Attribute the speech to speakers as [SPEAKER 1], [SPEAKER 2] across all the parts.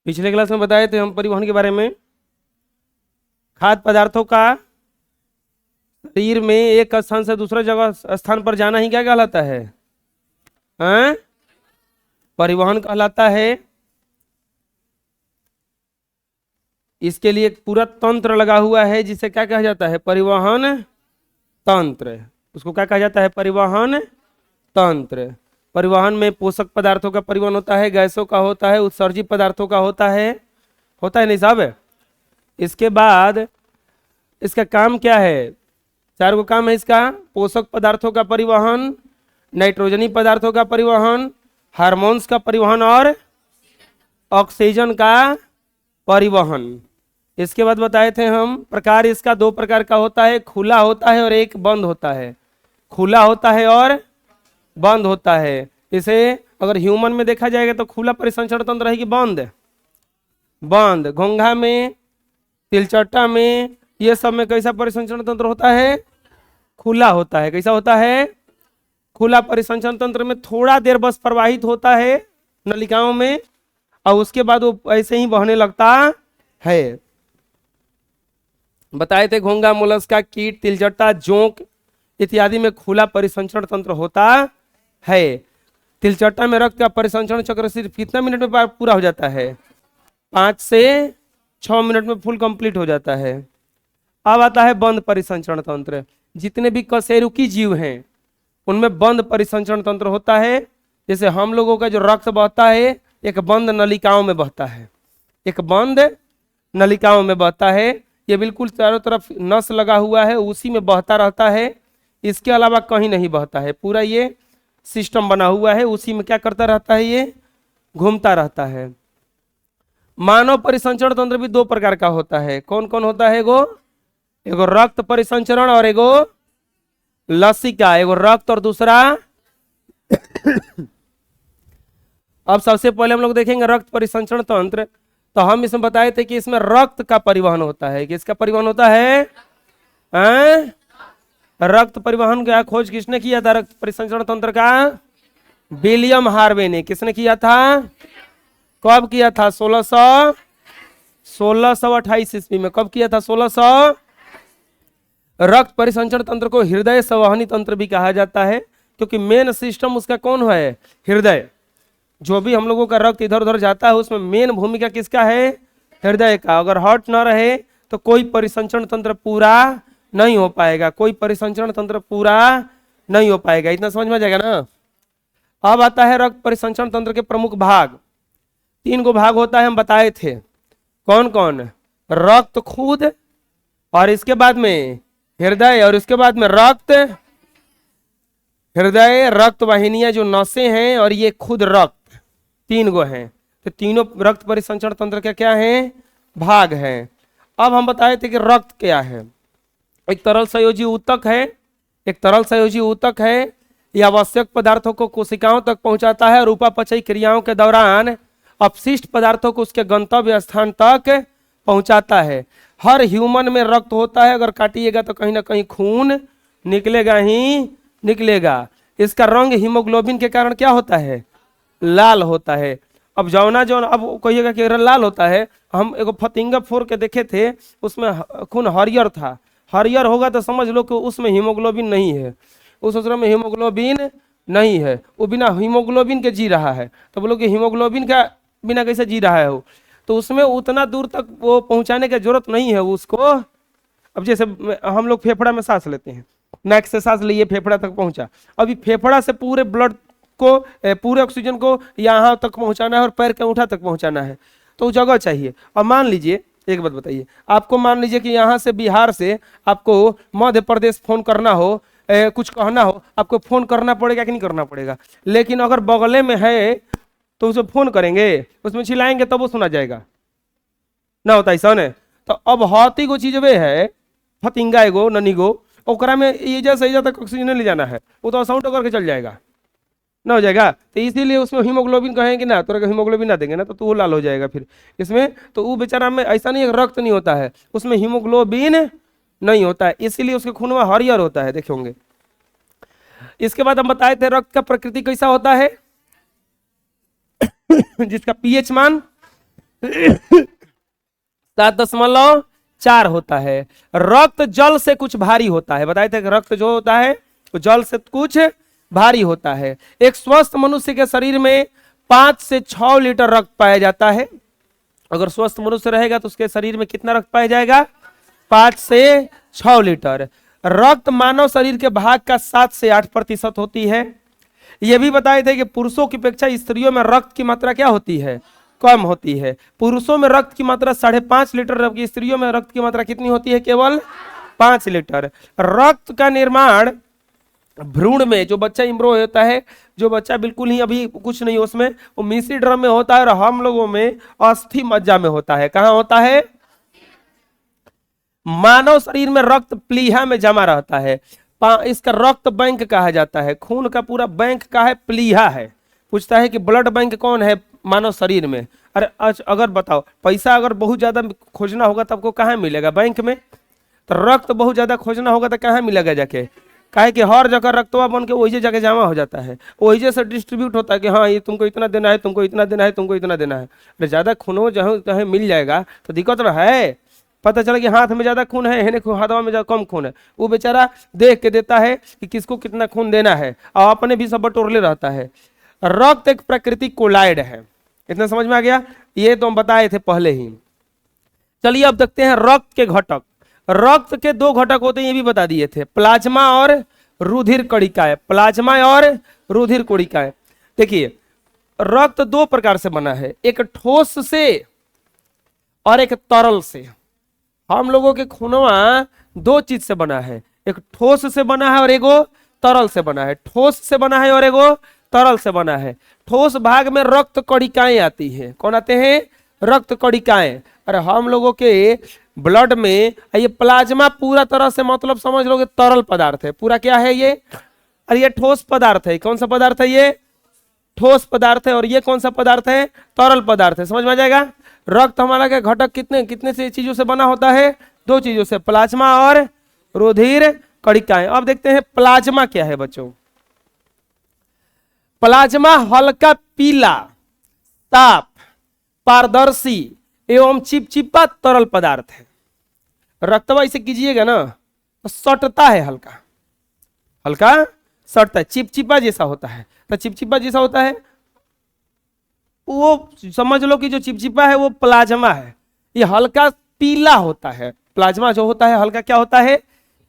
[SPEAKER 1] पिछले क्लास में बताए थे हम परिवहन के बारे में। खाद्य पदार्थों का शरीर में एक स्थान से दूसरे जगह स्थान पर जाना ही क्या कहलाता है? हैं? परिवहन कहलाता है। इसके लिए एक पूरा तंत्र लगा हुआ है जिसे क्या कहा जाता है? परिवहन तंत्र। उसको क्या कहा जाता है? परिवहन तंत्र। परिवहन में पोषक पदार्थों का परिवहन होता है, गैसों का होता है, उत्सर्जित पदार्थों का होता है नहीं साहब? इसके बाद इसका काम क्या है? 4 गो काम है इसका। पोषक पदार्थों का परिवहन, नाइट्रोजनी पदार्थों का परिवहन, हार्मोन्स का परिवहन और ऑक्सीजन का परिवहन। इसके बाद बताए थे हम प्रकार इसका 2 प्रकार का होता है, खुला होता है और एक बंद होता है। खुला होता है और बंद होता है। इसे अगर ह्यूमन में देखा जाएगा तो खुला परिसंचरण तंत्र रहेगी, बंद। घोंघा में, तिलचट्टा में, ये सब में कैसा परिसंचरण तंत्र होता है? खुला होता है। कैसा होता है? खुला परिसंचरण तंत्र में थोड़ा देर बस प्रवाहित होता है नलिकाओं में और उसके बाद वो ऐसे ही बहने लगता है। बताए थे घोंघा, मोलस्का, कीट, तिलचट्टा, जोंक इत्यादि में खुला परिसंचरण तंत्र होता है। तिलचट्टा में रक्त का परिसंचरण चक्र सिर्फ कितना मिनट में पूरा हो जाता है? 5 से 6 मिनट में फुल कंप्लीट हो जाता है। अब आता है बंद परिसंचरण तंत्र। जितने भी कशेरुकी जीव हैं उनमें बंद परिसंचरण तंत्र होता है। जैसे हम लोगों का जो रक्त बहता है एक बंद नलिकाओं में बहता है, एक बंद नलिकाओं में बहता है। ये बिल्कुल चारों तरफ नस लगा हुआ है, उसी में बहता रहता है, इसके अलावा कहीं नहीं बहता है। पूरा ये सिस्टम बना हुआ है, उसी में क्या करता रहता है? ये घूमता रहता है। मानव परिसंचरण तंत्र भी 2 प्रकार का होता है। कौन कौन होता है? एगो रक्त परिसंचरण और एगो लसिका। एगो रक्त और दूसरा अब सबसे पहले हम लोग देखेंगे रक्त परिसंचरण तंत्र। तो हम इसमें बताए थे कि इसमें रक्त का परिवहन होता है। किसका परिवहन होता है? रक्त परिवहन का खोज किसने किया था? रक्त परिसंचरण तंत्र का विलियम हार्वे ने। किसने किया था? कब किया था? 1628 ईस्वी में। कब किया था? 1600। रक्त परिसंचरण तंत्र को हृदय संवहनी तंत्र भी कहा जाता है क्योंकि मेन सिस्टम उसका कौन है? हृदय। जो भी हम लोगों का रक्त इधर उधर जाता है उसमें मेन भूमिका किसका है? हृदय का। अगर हार्ट ना रहे तो कोई परिसंचरण तंत्र पूरा नहीं हो पाएगा, कोई परिसंचरण तंत्र पूरा नहीं हो पाएगा। इतना समझ में आ जाएगा ना? अब आता है रक्त परिसंचरण तंत्र के प्रमुख भाग। 3 गो भाग होता है, हम बताए थे। कौन कौन? रक्त खुद, और इसके बाद में हृदय, और इसके बाद में हृदय, रक्त वाहिनियां जो नसें हैं, और ये खुद रक्त। 3 गो हैं। तो तीनों रक्त परिसंचरण तंत्र के क्या हैं? भाग हैं। अब हम बताए थे कि रक्त क्या है। एक तरल संयोजी ऊतक है, यह आवश्यक पदार्थों को कोशिकाओं तक पहुंचाता है और उपापचयी क्रियाओं के दौरान अपशिष्ट पदार्थों को उसके गंतव्य स्थान तक पहुंचाता है। हर ह्यूमन में रक्त होता है, अगर काटिएगा तो कहीं ना कहीं खून निकलेगा ही निकलेगा। इसका रंग हीमोग्लोबिन के कारण क्या होता है? लाल होता है। अब अब कहिएगा कि लाल होता है, हम एगो फतिंगा फोड़ के देखे थे, उसमें खून हरियर था। हरियर होगा तो समझ लो कि उसमें हीमोग्लोबिन नहीं है, उस में हीमोग्लोबिन नहीं है, वो बिना हीमोग्लोबिन के जी रहा है। तो बोलो कि हीमोग्लोबिन का बिना कैसे जी रहा है वो? तो उसमें उतना दूर तक वो पहुंचाने की जरूरत नहीं है उसको। अब जैसे हम लोग फेफड़ा में सांस लेते हैं, नाक से सांस लिए फेफड़ा तक पहुंचा, अभी फेफड़ा से पूरे ब्लड को, पूरे ऑक्सीजन को यहाँ तक पहुंचाना है और पैर के अंगूठा तक पहुंचाना है, तो जगह चाहिए। अब मान लीजिए, एक बात बताइए, आपको मान लीजिए कि यहाँ से बिहार से आपको मध्य प्रदेश फोन करना हो, कुछ कहना हो, आपको फोन करना पड़ेगा कि नहीं करना पड़ेगा? लेकिन अगर बगले में है तो उसे फोन करेंगे, उसमें चिल्लाएंगे तब वो सुना जाएगा ना? होता ऐसा है। तो अब हाथी को चीज वे है, फतिंगा एगो ननी गो, ओकरा में एजा से एजा तक ऑक्सीजन ले जाना है, वो तो साउंड करके चल जाएगा ना? हो जाएगा। तो इसीलिए उसमें हीमोग्लोबिन कहेंगे ना, तो हीमोग्लोबिन ना देंगे ना तो वो लाल हो जाएगा फिर इसमें। तो वो बेचारा में ऐसा नहीं, रक्त नहीं होता है, उसमें हीमोग्लोबिन नहीं होता है, इसीलिए उसके खून में हरियर होता है, देखे होंगे। इसके बाद हम बताए थे रक्त का प्रकृति कैसा होता है जिसका पीएच मान 7.4 होता है। रक्त जल से कुछ भारी होता है, बताए थे कि रक्त जो होता है वो जल से कुछ भारी होता है। एक स्वस्थ मनुष्य के शरीर में 5 से 6 लीटर रक्त पाया जाता है। अगर स्वस्थ मनुष्य रहेगा तो उसके शरीर में कितना रक्त पाया जाएगा? 5 से 6 लीटर। रक्त मानव शरीर के भाग का 7 से 8% होती है। यह भी बताए थे कि पुरुषों की अपेक्षा स्त्रियों में रक्त की मात्रा क्या होती है? कम होती है। पुरुषों में रक्त की मात्रा 5.5 लीटर, जबकि स्त्रियों में रक्त की मात्रा कितनी होती है? केवल 5 लीटर। रक्त का निर्माण भ्रूण में, जो बच्चा इम्ब्रो होता है, जो बच्चा बिल्कुल ही अभी कुछ नहीं उसमें, वो मिश्री ड्रम में होता है, और हम लोगों में अस्थि मज्जा में होता है। कहां होता है? मानव शरीर में रक्त प्लीहा में जमा रहता है। इसका रक्त बैंक कहा जाता है। खून का पूरा बैंक का है, प्लीहा है। पूछता है कि ब्लड बैंक कौन है मानव शरीर में? अरे अगर बताओ, पैसा अगर बहुत ज्यादा खोजना होगा तो आपको कहाँ मिलेगा? बैंक में। तो रक्त बहुत ज्यादा खोजना होगा तो कहाँ मिलेगा जाके? काहे कि हर जगह रक्तवा बन के वही जगह जमा हो जाता है, वही से डिस्ट्रीब्यूट होता है कि हाँ ये तुमको इतना देना है, तुमको इतना देना है, तुमको इतना देना है। अरे ज्यादा खून जहाँ मिल जाएगा तो दिक्कत ना है। पता चला कि हाथ में ज्यादा खून है, हाथवा में ज्यादा कम खून है, वो बेचारा देख के देता है कि किसको कितना खून देना है, और अपने भी सब बटोरले रहता है। रक्त एक प्राकृतिक कोलाइड है। इतना समझ में आ गया? ये तो हम बताए थे पहले ही। चलिए अब देखते हैं रक्त के घटक। रक्त के 2 घटक होते हैं, ये भी बता दिए थे, प्लाज्मा और रुधिर कणिकाएं। प्लाज्मा और रुधिर कणिकाएं। देखिए रक्त 2 प्रकार से बना है, एक ठोस से और एक तरल से। हम लोगों के खूनवा 2 चीज से बना है, एक ठोस से बना है और एगो तरल से बना है। ठोस से बना है और एगो तरल से बना है। ठोस भाग में रक्त कणिकाएं आती हैं। कौन आते हैं? रक्त कणिकाएं। अरे हम लोगों के ब्लड में ये प्लाज्मा पूरा तरह से मतलब समझ लोगे तरल पदार्थ है। पूरा क्या है ये? अरे ये ठोस पदार्थ है। कौन सा पदार्थ है? ये ठोस पदार्थ है। और ये कौन सा पदार्थ है? तरल पदार्थ है। समझ में आ जाएगा? रक्त हमारा के घटक कितने कितने से चीजों से बना होता है? 2 चीजों से, प्लाज्मा और रुधिर कणिकाएं। अब देखते हैं प्लाज्मा क्या है बच्चों। प्लाज्मा हल्का पीला, साफ, पारदर्शी एवं चिपचिपा तरल पदार्थ है। रक्तवा इसे कीजिएगा ना तो सटता है, हल्का हल्का सटता है, चिपचिपा जैसा होता है। तो चिपचिपा जैसा होता है वो समझ लो कि जो चिपचिपा है वो प्लाज्मा है। ये हल्का पीला होता है। प्लाज्मा जो होता है हल्का क्या होता है?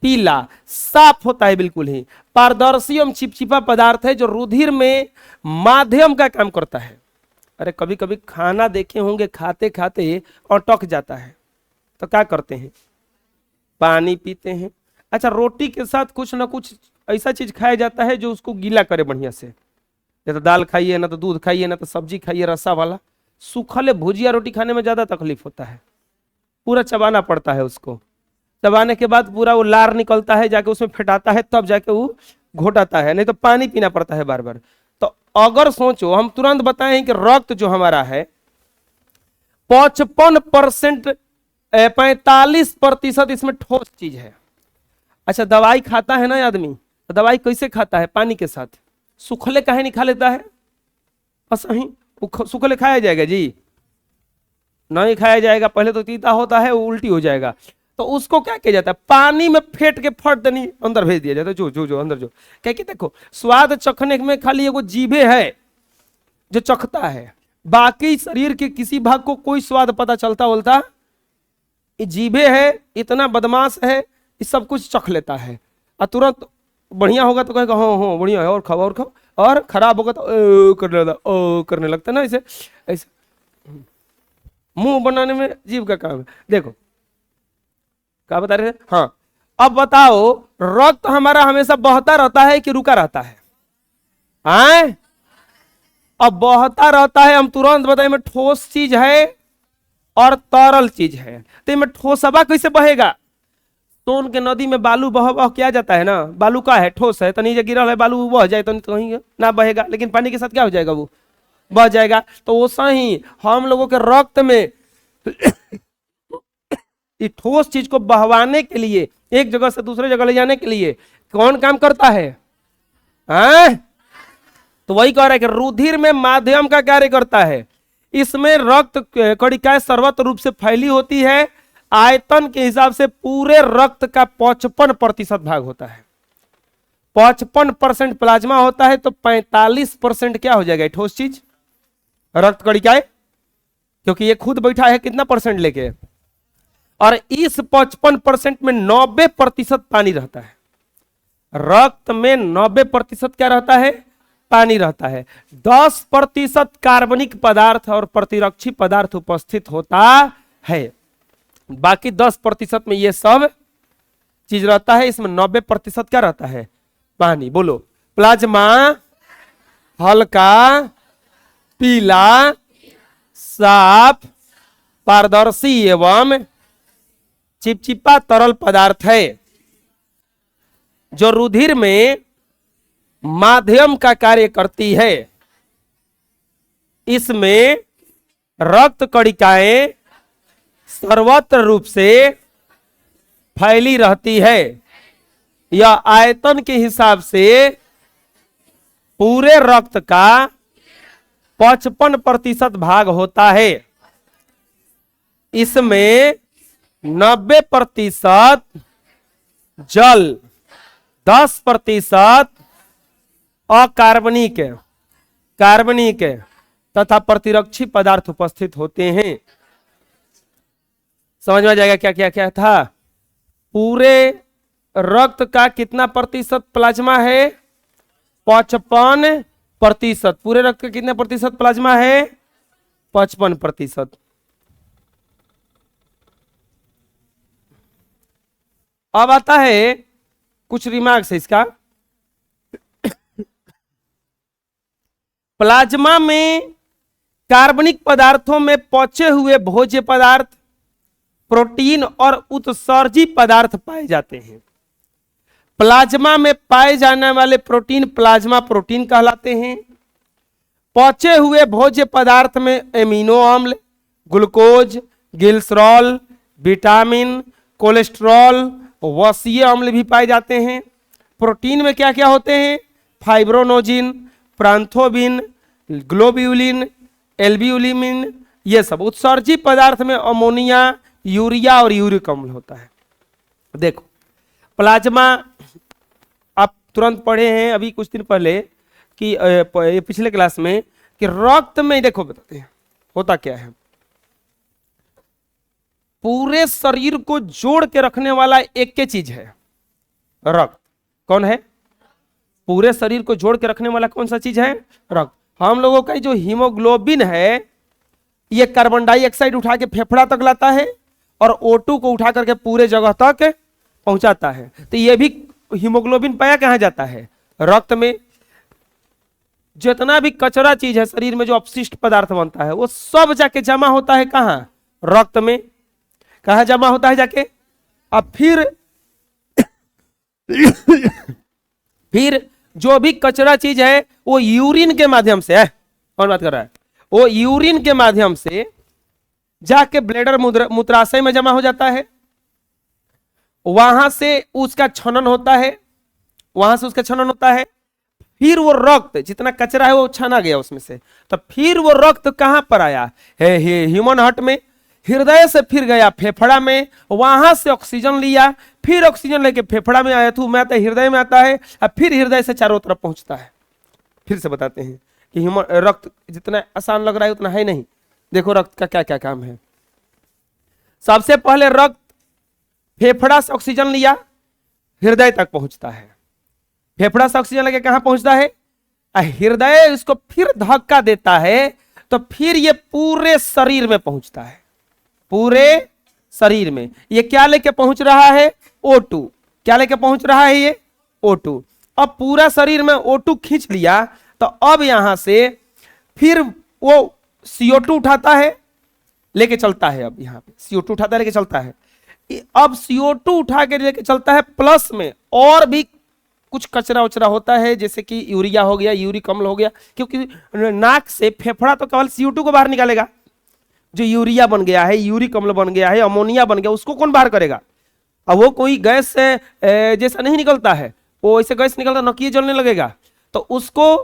[SPEAKER 1] पीला, साफ होता है बिल्कुल ही। पारदर्शी एवं चिपचिपा पदार्थ है जो रुधिर में माध्यम का काम करता है। अरे कभी कभी खाना देखे होंगे, खाते खाते अटक जाता है तो क्या करते हैं? पानी पीते हैं। अच्छा, रोटी के साथ कुछ ना कुछ ऐसा चीज खाया जाता है जो उसको गीला करे बढ़िया से। या तो दाल खाइए, ना तो दूध खाइए, ना तो सब्जी खाइए रसा वाला। सूखले भुजिया रोटी खाने में ज्यादा तकलीफ होता है, पूरा चबाना पड़ता है उसको। चबाने के बाद पूरा वो लार निकलता है, जाके उसमें फेंटाता है, तब जाके वो घोटाता है, नहीं तो पानी पीना पड़ता है बार बार। तो अगर सोचो, हम तुरंत बताएं कि रक्त जो हमारा है 55% 45% इसमें ठोस चीज है। अच्छा, दवाई खाता है ना आदमी, तो दवाई कैसे खाता है? पानी के साथ। सूखले काहे नहीं खा लेता है? बस ही सूखले खाया जाएगा जी? नहीं खाया जाएगा। पहले तो तीता होता है, वो उल्टी हो जाएगा। तो उसको क्या किया जाता है? पानी में फेंट के फट देनी अंदर भेज दिया जाता है। जो जो जो अंदर जो क्या कि देखो, स्वाद चखने में खाली एगो जीभे है जो चखता है, बाकी शरीर के किसी भाग को कोई स्वाद पता चलता बोलता? ये जीभे है, इतना बदमाश है, ये सब कुछ चख लेता है। और तुरंत बढ़िया होगा तो कहेगा हाँ हाँ बढ़िया है, और खाओ और खाओ। और खराब होगा तो करने लगता ना, ऐसे ऐसे। मुंह बनाने में जीभ का काम है। देखो क्या बता रहे थे? हाँ, अब बताओ, रक्त हमारा हमेशा बहता रहता है कि रुका रहता है? हाँ, अब बहता रहता है। हम तुरंत बताए में ठोस चीज है और तरल चीज है। तो में ठोसबा कैसे बहेगा? सोन के नदी में बालू बह बह किया जाता है ना, बालू का है, ठोस है, तो नीचे गिरा है बालू, बह जाए तो कहीं ना बहेगा, लेकिन पानी के साथ क्या हो जाएगा? वो बह जाएगा। तो वो सही हम लोगों के रक्त में ठोस चीज को बहवाने के लिए, एक जगह से दूसरे जगह ले जाने के लिए कौन काम करता है? तो वही कह रहा है कि रुधिर में माध्यम का कार्य करता है। इसमें रक्त कणिकाएं सर्वत्र रूप से फैली होती है। आयतन के हिसाब से पूरे रक्त का 55% भाग होता है। 55% प्लाज्मा होता है, तो 45% क्या हो जाएगा? ठोस चीज, रक्त कणिकाएं, क्योंकि ये खुद बैठा है कितना परसेंट लेके, और इस 55% में 90% पानी रहता है। रक्त में 90% क्या रहता है? पानी रहता है। 10% कार्बनिक पदार्थ और प्रतिरक्षी पदार्थ उपस्थित होता है। बाकी 10% में ये सब चीज रहता है। इसमें 90% क्या रहता है? पानी। बोलो, प्लाज्मा हल्का पीला साफ पारदर्शी एवं चिपचिपा तरल पदार्थ है जो रुधिर में माध्यम का कार्य करती है। इसमें रक्त कणिकाएं सर्वत्र रूप से फैली रहती है। यह आयतन के हिसाब से पूरे रक्त का 55% भाग होता है। इसमें 90% जल, 10% अकार्बनिक कार्बनिक तथा प्रतिरक्षी पदार्थ उपस्थित होते हैं। समझ में आ जाएगा क्या क्या क्या था? पूरे रक्त का कितना प्रतिशत प्लाज्मा है? 55%। पूरे रक्त का कितने प्रतिशत प्लाज्मा है? 55%। अब आता है कुछ रिमार्क्स है इसका। प्लाज्मा में कार्बनिक पदार्थों में पचे हुए भोज्य पदार्थ, प्रोटीन और उत्सर्जी पदार्थ पाए जाते हैं। प्लाज्मा में पाए जाने वाले प्रोटीन प्लाज्मा प्रोटीन कहलाते हैं। पचे हुए भोज्य पदार्थ में एमिनो अम्ल, ग्लूकोज, ग्लिसरॉल, विटामिन, कोलेस्ट्रॉल, वसीय अम्ल भी पाए जाते हैं। प्रोटीन में क्या क्या होते हैं? फाइब्रोनोजिन, प्रांथोबिन, ग्लोब्यूलिन, एल्ब्यूलिन, ये सब। उत्सर्जी पदार्थ में अमोनिया, यूरिया और यूरिक अम्ल होता है। देखो, प्लाज्मा आप तुरंत पढ़े हैं अभी कुछ दिन पहले कि पिछले क्लास में कि रक्त में, देखो बताते हैं होता क्या है। पूरे शरीर को जोड़ के रखने वाला एक के चीज है रक्त। कौन है? पूरे शरीर को जोड़ के रखने वाला कौन सा चीज है? रक्त। हम लोगों का जो हीमोग्लोबिन है, ये कार्बन डाइऑक्साइड उठा के फेफड़ा तक लाता है और O2 को उठा करके पूरे जगह तक पहुंचाता है। तो ये भी हीमोग्लोबिन पाया कहां जाता है? रक्त में। जितना भी कचरा चीज है शरीर में, जो अपशिष्ट पदार्थ बनता है, वो सब जाके जमा होता है कहां? रक्त में। कहां जमा होता है जाके? अब फिर जो भी कचरा चीज है वो यूरिन के माध्यम से है। कौन बात कर रहा है? वो यूरिन के माध्यम से जाके ब्लैडर मूत्राशय में जमा हो जाता है। वहां से उसका छनन होता है, फिर वो रक्त, जितना कचरा है वो छाना गया उसमें से, तो फिर वो रक्त कहां पर आया है? ह्यूमन हार्ट में। हृदय से फिर गया फेफड़ा में, वहां से ऑक्सीजन लिया, फिर ऑक्सीजन लेके फेफड़ा में आया, मैं आता है हृदय में आता है, और फिर हृदय से चारों तरफ पहुंचता है। फिर से बताते हैं कि ह्यूमन रक्त जितना आसान लग रहा है उतना है नहीं। देखो रक्त का क्या क्या काम है। सबसे पहले रक्त फेफड़ा से ऑक्सीजन लिया, हृदय तक पहुंचता है। फेफड़ा से ऑक्सीजन लेके कहां पहुंचता है? हृदय इसको फिर धक्का देता है, तो फिर ये पूरे शरीर में पहुंचता है। पूरे शरीर में ये क्या लेके पहुंच रहा है? O2। क्या लेके पहुंच रहा है ये? O2। अब पूरा शरीर में O2 खींच लिया, तो अब यहां से फिर वो CO2 उठाता है, लेके चलता है। अब यहां पे CO2 उठाता है, लेके चलता है। अब CO2 उठा के लेके चलता है, प्लस में और भी कुछ कचरा उचरा होता है, जैसे कि यूरिया हो गया, यूरिक अम्ल हो गया, क्योंकि नाक से फेफड़ा तो केवल CO2 को बाहर निकालेगा। जो यूरिया बन गया है, यूरिक अम्ल बन गया है, अमोनिया बन गया, उसको कौन बाहर करेगा? अब वो कोई गैस से जैसा नहीं निकलता है, वो ऐसे गैस निकलता नकिए जलने लगेगा, तो उसको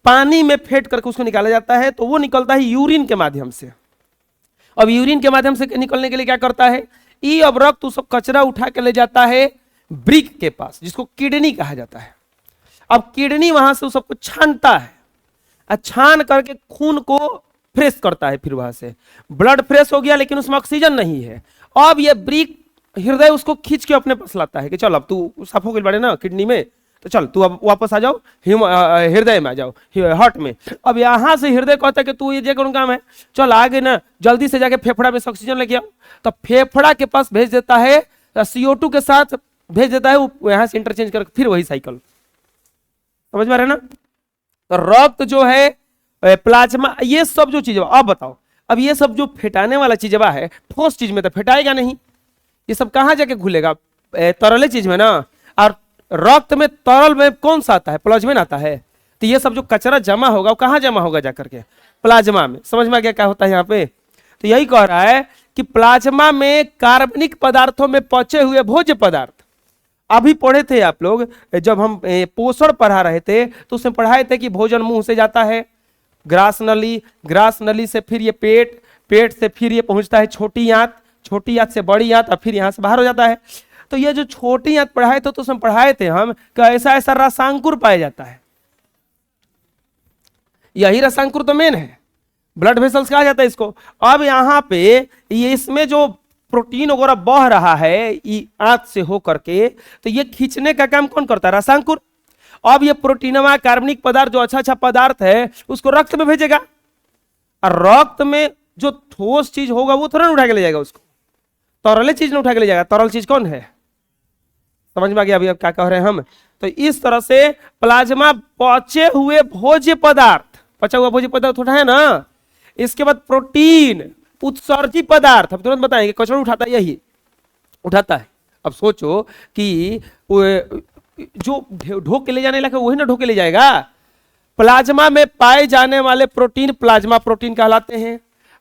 [SPEAKER 1] पानी में फेंट करके उसको निकाला जाता है, तो वो निकलता है यूरिन के माध्यम से। अब यूरिन के माध्यम से निकलने के लिए क्या करता है, अब रक्त सब कचरा उठा के ले जाता है ब्रिक के पास, जिसको किडनी कहा जाता है। अब किडनी वहां से उस सबको छानता है, छान करके खून को फ्रेश करता है, फिर वहां से ब्लड फ्रेश हो गया, लेकिन उसमें ऑक्सीजन नहीं है। अब ये ब्रिक हृदय उसको खींच के अपने पास लाता है कि चल अब तू साफ हो गई बड़े ना किडनी में, तो चल तू अब वापस आ जाओ हृदय में, आ जाओ हार्ट में। अब यहां से हृदय कहता है कि तू ये जगह काम है, चल आगे ना जल्दी से जाके फेफड़ा में से ऑक्सीजन लेके आओ। तो फेफड़ा के पास भेज देता है, CO2 के साथ भेज देता है, वो यहां से इंटरचेंज करके फिर वही साइकिल। समझ में आ रहा है ना। तो रक्त जो है, प्लाज्मा, ये सब जो चीज, अब बताओ, अब ये सब जो फेटाने वाला चीज है, ठोस चीज में तो फेटाएगा नहीं, ये सब कहां जाके घुलेगा, तरल चीज में ना। और रक्त में तरल में कौन सा आता है, प्लाज्मा आता है। तो ये सब जो कचरा जमा होगा वो कहां जमा होगा, जाकर के प्लाज्मा में। समझ में आ गया क्या होता है यहाँ पे। तो यही कह रहा है कि प्लाज्मा में कार्बनिक पदार्थों में पचे हुए भोज्य पदार्थ, अभी पढ़े थे आप लोग जब हम पोषण पढ़ा रहे थे, तो उसमें पढ़ाए थे कि भोजन मुंह से जाता है, ग्रास नली, ग्रास नली से फिर ये पेट, पेट से फिर ये पहुंचता है छोटी आंत, छोटी आंत से बड़ी आंत, और फिर यहां से बाहर हो जाता है। तो ये जो छोटी आंत पढ़ाए थे, तो उसमें पढ़ाए थे हम कि ऐसा ऐसा रसांकुर पाया जाता है। यही रसांकुर तो मेन है, ब्लड वेसल्स कहा जाता है इसको। अब यहाँ पे ये इसमें जो प्रोटीन वगैरह बह रहा है आंत से हो करके, तो ये खींचने का काम कौन करता है, रसांकुर। अब ये प्रोटीनवा कार्बनिक पदार्थ जो अच्छा अच्छा पदार्थ है उसको रक्त में भेजेगा, और रक्त में जो ठोस चीज होगा वो थोड़ा उठा के ले जाएगा, उसको तरल चीज ने उठा के ले जाएगा। तरल चीज कौन है, समझ में आ गया अभी अब क्या कह रहे हैं हम। तो इस तरह से प्लाज्मा पचे हुए भोज्य पदार्थ, पचा हुआ भोज्य पदार्थ उठा है ना। इसके बाद प्रोटीन, उत्सर्जी पदार्थ, हम तुरंत बताएंगे कचरा उठाता है, यही उठाता है। अब सोचो कि जो ढोक के ले जाने लगा वही ना ढोक के ले जाएगा। प्लाज्मा में पाए जाने वाले प्रोटीन प्लाज्मा प्रोटीन कहलाते हैं।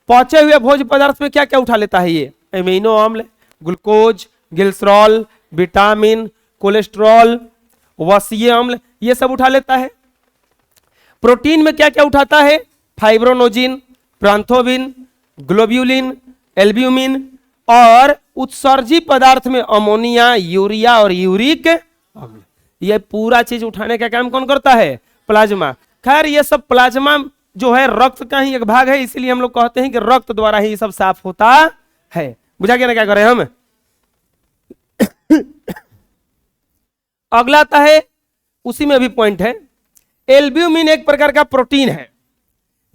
[SPEAKER 1] पचे हुए भोज्य पदार्थ में क्या क्या उठा लेता है, ये एमिनो अम्ल, ग्लूकोज, ग्लिसरॉल, विटामिन, कोलेस्ट्रॉल, वसीय अम्ल, ये सब उठा लेता है। प्रोटीन में क्या क्या उठाता है, फाइब्रोनोजिन, प्रांथोबिन, ग्लोब्यूलिन, एल्ब्यूमिन, और उत्सर्जी पदार्थ में अमोनिया, यूरिया और यूरिक अम्ल। ये पूरा चीज उठाने का काम कौन करता है, प्लाज्मा। खैर ये सब प्लाज्मा जो है रक्त का ही एक भाग है, इसलिए हम लोग कहते हैं कि रक्त द्वारा ही सब साफ होता है। बुझा गया ना क्या करें हम। अगला आता है, उसी में भी पॉइंट है, एल्ब्यूमिन एक प्रकार का प्रोटीन है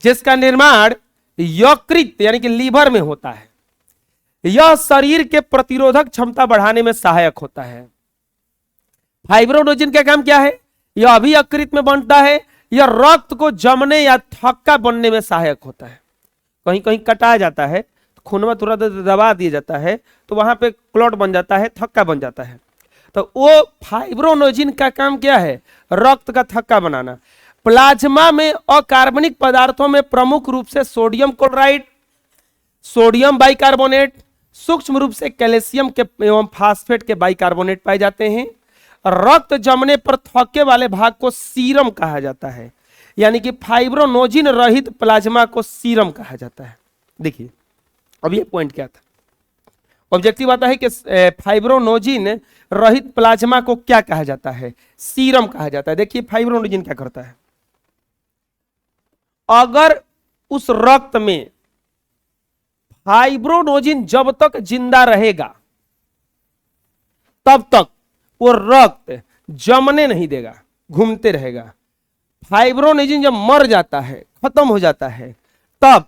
[SPEAKER 1] जिसका निर्माण यकृत यानी कि लीवर में होता है। यह शरीर के प्रतिरोधक क्षमता बढ़ाने में सहायक होता है। फाइब्रोनोजिन का काम क्या है, यह भी यकृत में बनता है। यह रक्त को जमने या थक्का बनने में सहायक होता है। कहीं कहीं कटा जाता है, खून में तुरंत दबा दिया जाता है, तो वहां पे क्लॉट बन जाता है, थक्का बन जाता है। तो वो फाइब्रोनोजिन का काम क्या है, रक्त का थक्का बनाना। प्लाज्मा में अकार्बनिक पदार्थों में प्रमुख रूप से सोडियम क्लोराइड, सोडियम बाइकार्बोनेट, सूक्ष्म रूप से कैल्शियम के एवं फास्फेट के बाइकार्बोनेट पाए जाते हैं। रक्त जमने पर थक्के वाले भाग को सीरम कहा जाता है, यानी कि फाइब्रोनोजिन रहित प्लाज्मा को सीरम कहा जाता है। देखिए अब ये पॉइंट क्या था, ऑब्जेक्टिव आता है कि फाइब्रोनोजिन रहित प्लाज्मा को क्या कहा जाता है, सीरम कहा जाता है। देखिए फाइब्रोनोजिन क्या करता है, अगर उस रक्त में फाइब्रोनोजिन जब तक जिंदा रहेगा तब तक वो रक्त जमने नहीं देगा, घूमते रहेगा। फाइब्रोनोजिन जब मर जाता है, खत्म हो जाता है, तब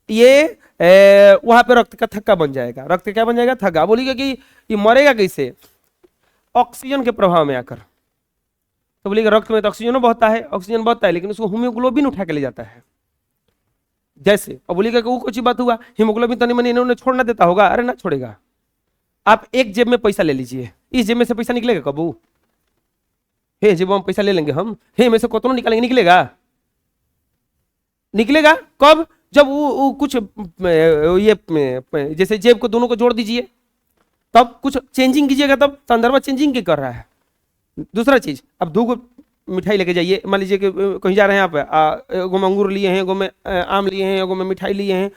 [SPEAKER 1] ये वहां पे रक्त का थक्का बन जाएगा। रक्त क्या बन जाएगा, थक्का। बोलिएगा कि ये मरेगा कैसे, ऑक्सीजन के प्रभाव में आकर। तो बोलिएगा रक्त में तो ऑक्सीजन बहता है, ऑक्सीजन बहता है, लेकिन उसको हीमोग्लोबिन उठा के ले जाता है जैसे। अब बोलिएगा कि वो कुछ बात हुआ, हीमोग्लोबिन तनी मनी इन्होंने छोड़ना देता होगा, अरे ना छोड़ेगा। आप एक जेब में पैसा ले लीजिए, इस जेब में से पैसा निकलेगा कबू, हे जेब में पैसा ले लेंगे हम, हे में से कतनो निकालेंगे, निकलेगा, निकलेगा कब, जब वो कुछ ये जैसे जेब को दोनों को जोड़ दीजिए, तब कुछ चेंजिंग कीजिएगा, तब संदर्भ चेंजिंग के कर रहा है। दूसरा चीज, अब दो मिठाई लेके जाइए, मान लीजिए कि कहीं जा रहे हैं आप, एगो में अंगूर लिए हैं, एगो में आम लिए हैं, एगो में मिठाई लिए हैं,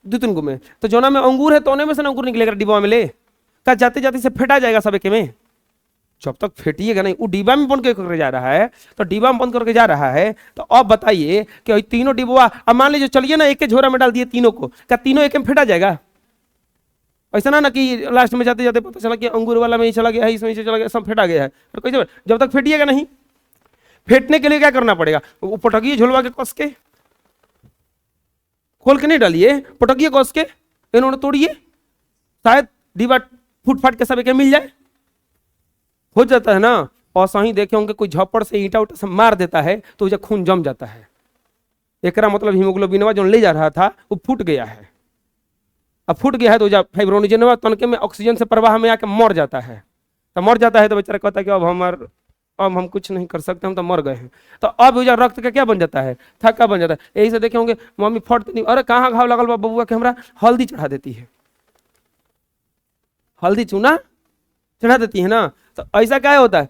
[SPEAKER 1] 2-3 गो में, तो जोना में अंगूर है तो में से ना अंगूर निकलेगा डिब्बा में ले का, जाते जाते से फेंटा जाएगा सब एक में। जब तक फेटिएगा नहीं, वो डिब्बा में बंद करके जा रहा है, तो डिब्बा में बंद करके जा रहा है, तो अब बताइए कि तीनों डिब्बा, अब मान लीजिए चलिए ना एक झोरा में डाल दिए तीनों को, क्या तीनों एक में फेंटा जाएगा? ऐसा ना कि लास्ट में जाते जाते पता चला कि अंगूर वाला में ही चला गया है, इसमें चला गया, सब फेंटा गया है, तो कैसे? जब तक फेटिएगा नहीं। फेंटने के लिए क्या करना पड़ेगा? वो पटकिए झुलवा के कस के, खोल के नहीं डालिए, पटकिए कस के, इन्होंने तोड़िए, शायद डिब्बा फूट फाट के सब एक मिल जाए, हो जाता है ना। और सही देखे होंगे कोई झप्पड़ से ईंटा उटा से मार देता है तो जब खून जम जाता है, एकरा मतलब हीमोग्लोबिनवा जो ले जा रहा था वो फूट गया है। अब फूट गया है तो जब फाइब्रोनोजनवा तनके में ऑक्सीजन से प्रवाह में आके मर जाता है, तो मर जाता है तो बेचारा कहता है कि अब हम कुछ नहीं कर सकते, हम तो मर गए हैं। तो अब जो रक्त का क्या बन जाता है? थक्का बन जाता है। यही से देखे होंगे मम्मी फट नहीं, अरे कहाँ घाव लगल बा बबुआ के, हमरा हल्दी चढ़ा देती है, हल्दी चूना चढ़ा देती है ना। तो ऐसा क्या होता है?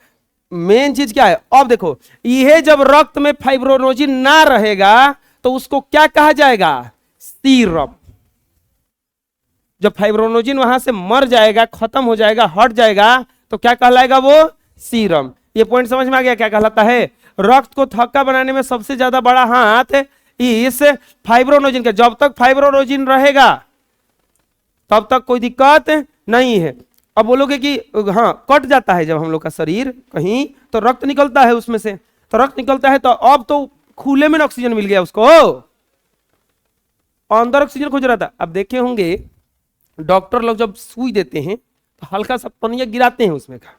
[SPEAKER 1] मेन चीज क्या है? अब देखो, यह जब रक्त में फाइब्रोनोजिन ना रहेगा तो उसको क्या कहा जाएगा? सीरम। जब फाइब्रोनोजिन वहां से मर जाएगा, खत्म हो जाएगा, हट जाएगा, तो क्या कहलाएगा? वो सीरम। ये पॉइंट समझ में आ गया क्या कहलाता है? रक्त को थक्का बनाने में सबसे ज्यादा बड़ा हाथ इस फाइब्रोनोजिन का। जब तक फाइब्रोनोजिन रहेगा तब तक कोई दिक्कत नहीं है। अब बोलोगे कि हाँ कट जाता है जब हम लोग का शरीर कहीं, तो रक्त निकलता है उसमें से, तो रक्त निकलता है तो अब तो खुले में ऑक्सीजन मिल गया उसको, अंदर ऑक्सीजन खोज रहा था। अब देखे होंगे डॉक्टर लोग जब सुई देते हैं तो हल्का सा पनिया गिराते हैं उसमें का,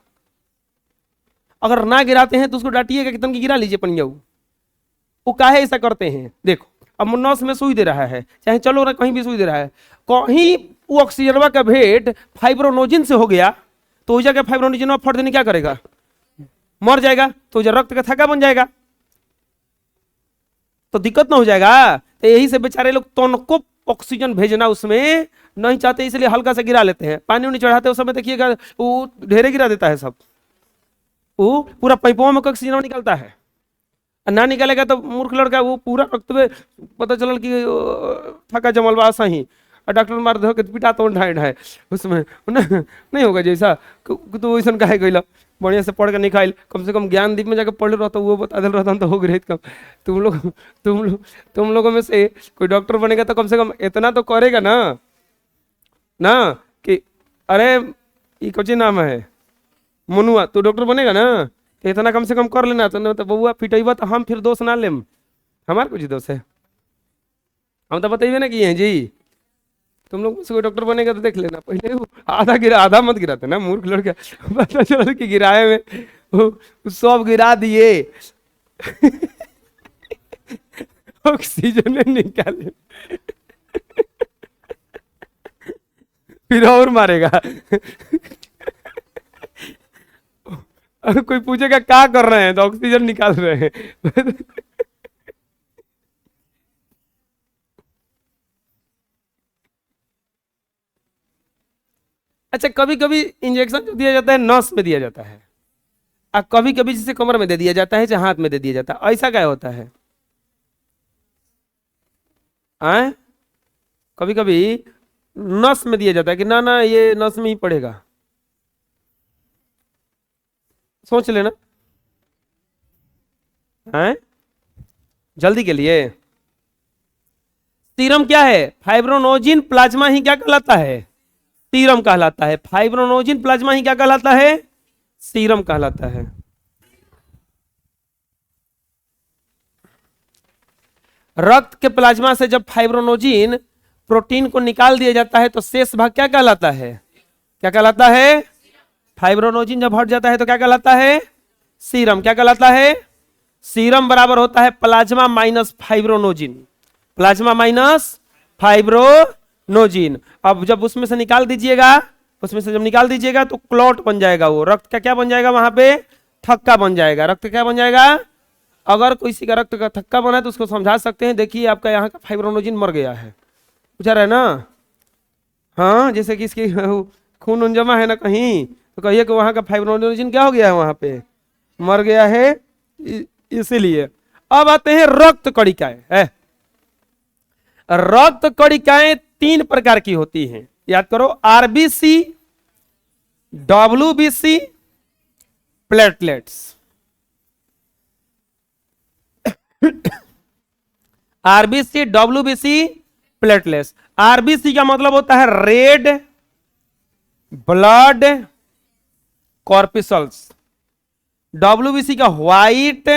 [SPEAKER 1] अगर ना गिराते हैं तो उसको डांटिएगा कि तुम गिरा लीजिए पनिया। वो काहे ऐसा करते हैं? देखो अब नस में सुई दे रहा है, चाहे चलो ना कहीं भी सुई दे रहा है, कहीं वो ऑक्सीजनवा का भेंट फाइब्रोनोजिन से हो गया तो उस जगह फाइब्रोनोजिन फट देने क्या करेगा? मर जाएगा, तो रक्त का थक्का बन जाएगा, तो दिक्कत ना हो जाएगा। तो यही से बेचारे लोग तनको ऑक्सीजन भेजना उसमें नहीं चाहते, इसलिए हल्का से गिरा लेते हैं। पानी नहीं चढ़ाते उस समय देखिएगा वो ढेरे गिरा देता है सब, वो पूरा पाइपों में ऑक्सीजन निकलता है, ना निकलेगा तो मूर्ख लड़का वो पूरा रक्त में पता चल कि थका जमल बा सही, और डॉक्टर मार धो के पिटा तो ढाई ढाई उसमें नहीं होगा जैसा। तो वैसा काहे गइला, बढ़िया से पढ़ के निकाल, कम से कम ज्ञान दीप में जाकर पढ़ रहता वो बता दिल रहता तो हो गई कम। तुम लोगों में से कोई डॉक्टर बनेगा तो कम से कम इतना तो करेगा ना कि अरे ये कुछ नाम है मनुआ, तो डॉक्टर बनेगा ना, तो इतना कम से कम कर लेना। तो बउआ पिटेबा तो हम फिर दोष ना लेम, हमारे कुछ दोष है, हम तो बताइए ना कि हैं जी। तुम लोग से कोई डॉक्टर बनेगा तो देख लेना, पहले वो आधा गिरा, आधा मत गिराते ना मूर्ख लड़का, पता चला कि गिराए में वो सब गिरा दिए ऑक्सीजन निकाले फिर और मारेगा कोई पूछेगा क्या कर रहे हैं, तो ऑक्सीजन निकाल रहे हैं अच्छा, कभी कभी इंजेक्शन जो दिया जाता है नस में दिया जाता है, और कभी कभी जैसे कमर में दे दिया जाता है, चाहे हाथ में दे दिया जाता है। ऐसा क्या होता है? आए कभी कभी नस में दिया जाता है कि ना ये नस में ही पड़ेगा, सोच लेना। हैं जल्दी के लिए सीरम क्या है? फाइब्रोनोजिन प्लाज्मा ही क्या कहलाता है? सीरम कहलाता है। फाइब्रोनोजिन प्लाज्मा ही क्या कहलाता है? सीरम कहलाता है। रक्त के प्लाज्मा से जब फाइब्रोनोजिन प्रोटीन को निकाल दिया जाता है तो शेष भाग क्या कहलाता है? क्या कहलाता है? फाइब्रोनोजिन जब हट जाता है तो क्या कहलाता है? सीरम। क्या कहलाता है? सीरम बराबर होता है plasma minus fibrinogen, plasma minus fibrinogen. अब जब उसमें से निकाल दीजिएगा, उसमें से जब निकाल दीजिएगा तो क्लॉट बन जाएगा, वो रक्त का क्या बन जाएगा? वहां पे थक्का बन जाएगा। रक्त क्या बन जाएगा? अगर किसी का रक्त का थक्का बना है तो उसको समझा सकते हैं, देखिए आपका यहाँ का फाइब्रोनोजिन मर गया है, पूछा रहा है ना। हाँ जैसे कि इसकी खून उन जमा है ना कहीं, तो कहिए कि वहां का फाइब्रोनोजिन क्या हो गया है? वहां पे मर गया है, इसीलिए अब आते हैं रक्त कणिकाएं है। रक्त कणिकाएं 3 प्रकार की होती हैं, याद करो, RBC, WBC, platelets. RBC, WBC, platelets. RBC का मतलब होता है रेड ब्लड कॉर्पिसल्स, डब्ल्यूबीसी का व्हाइट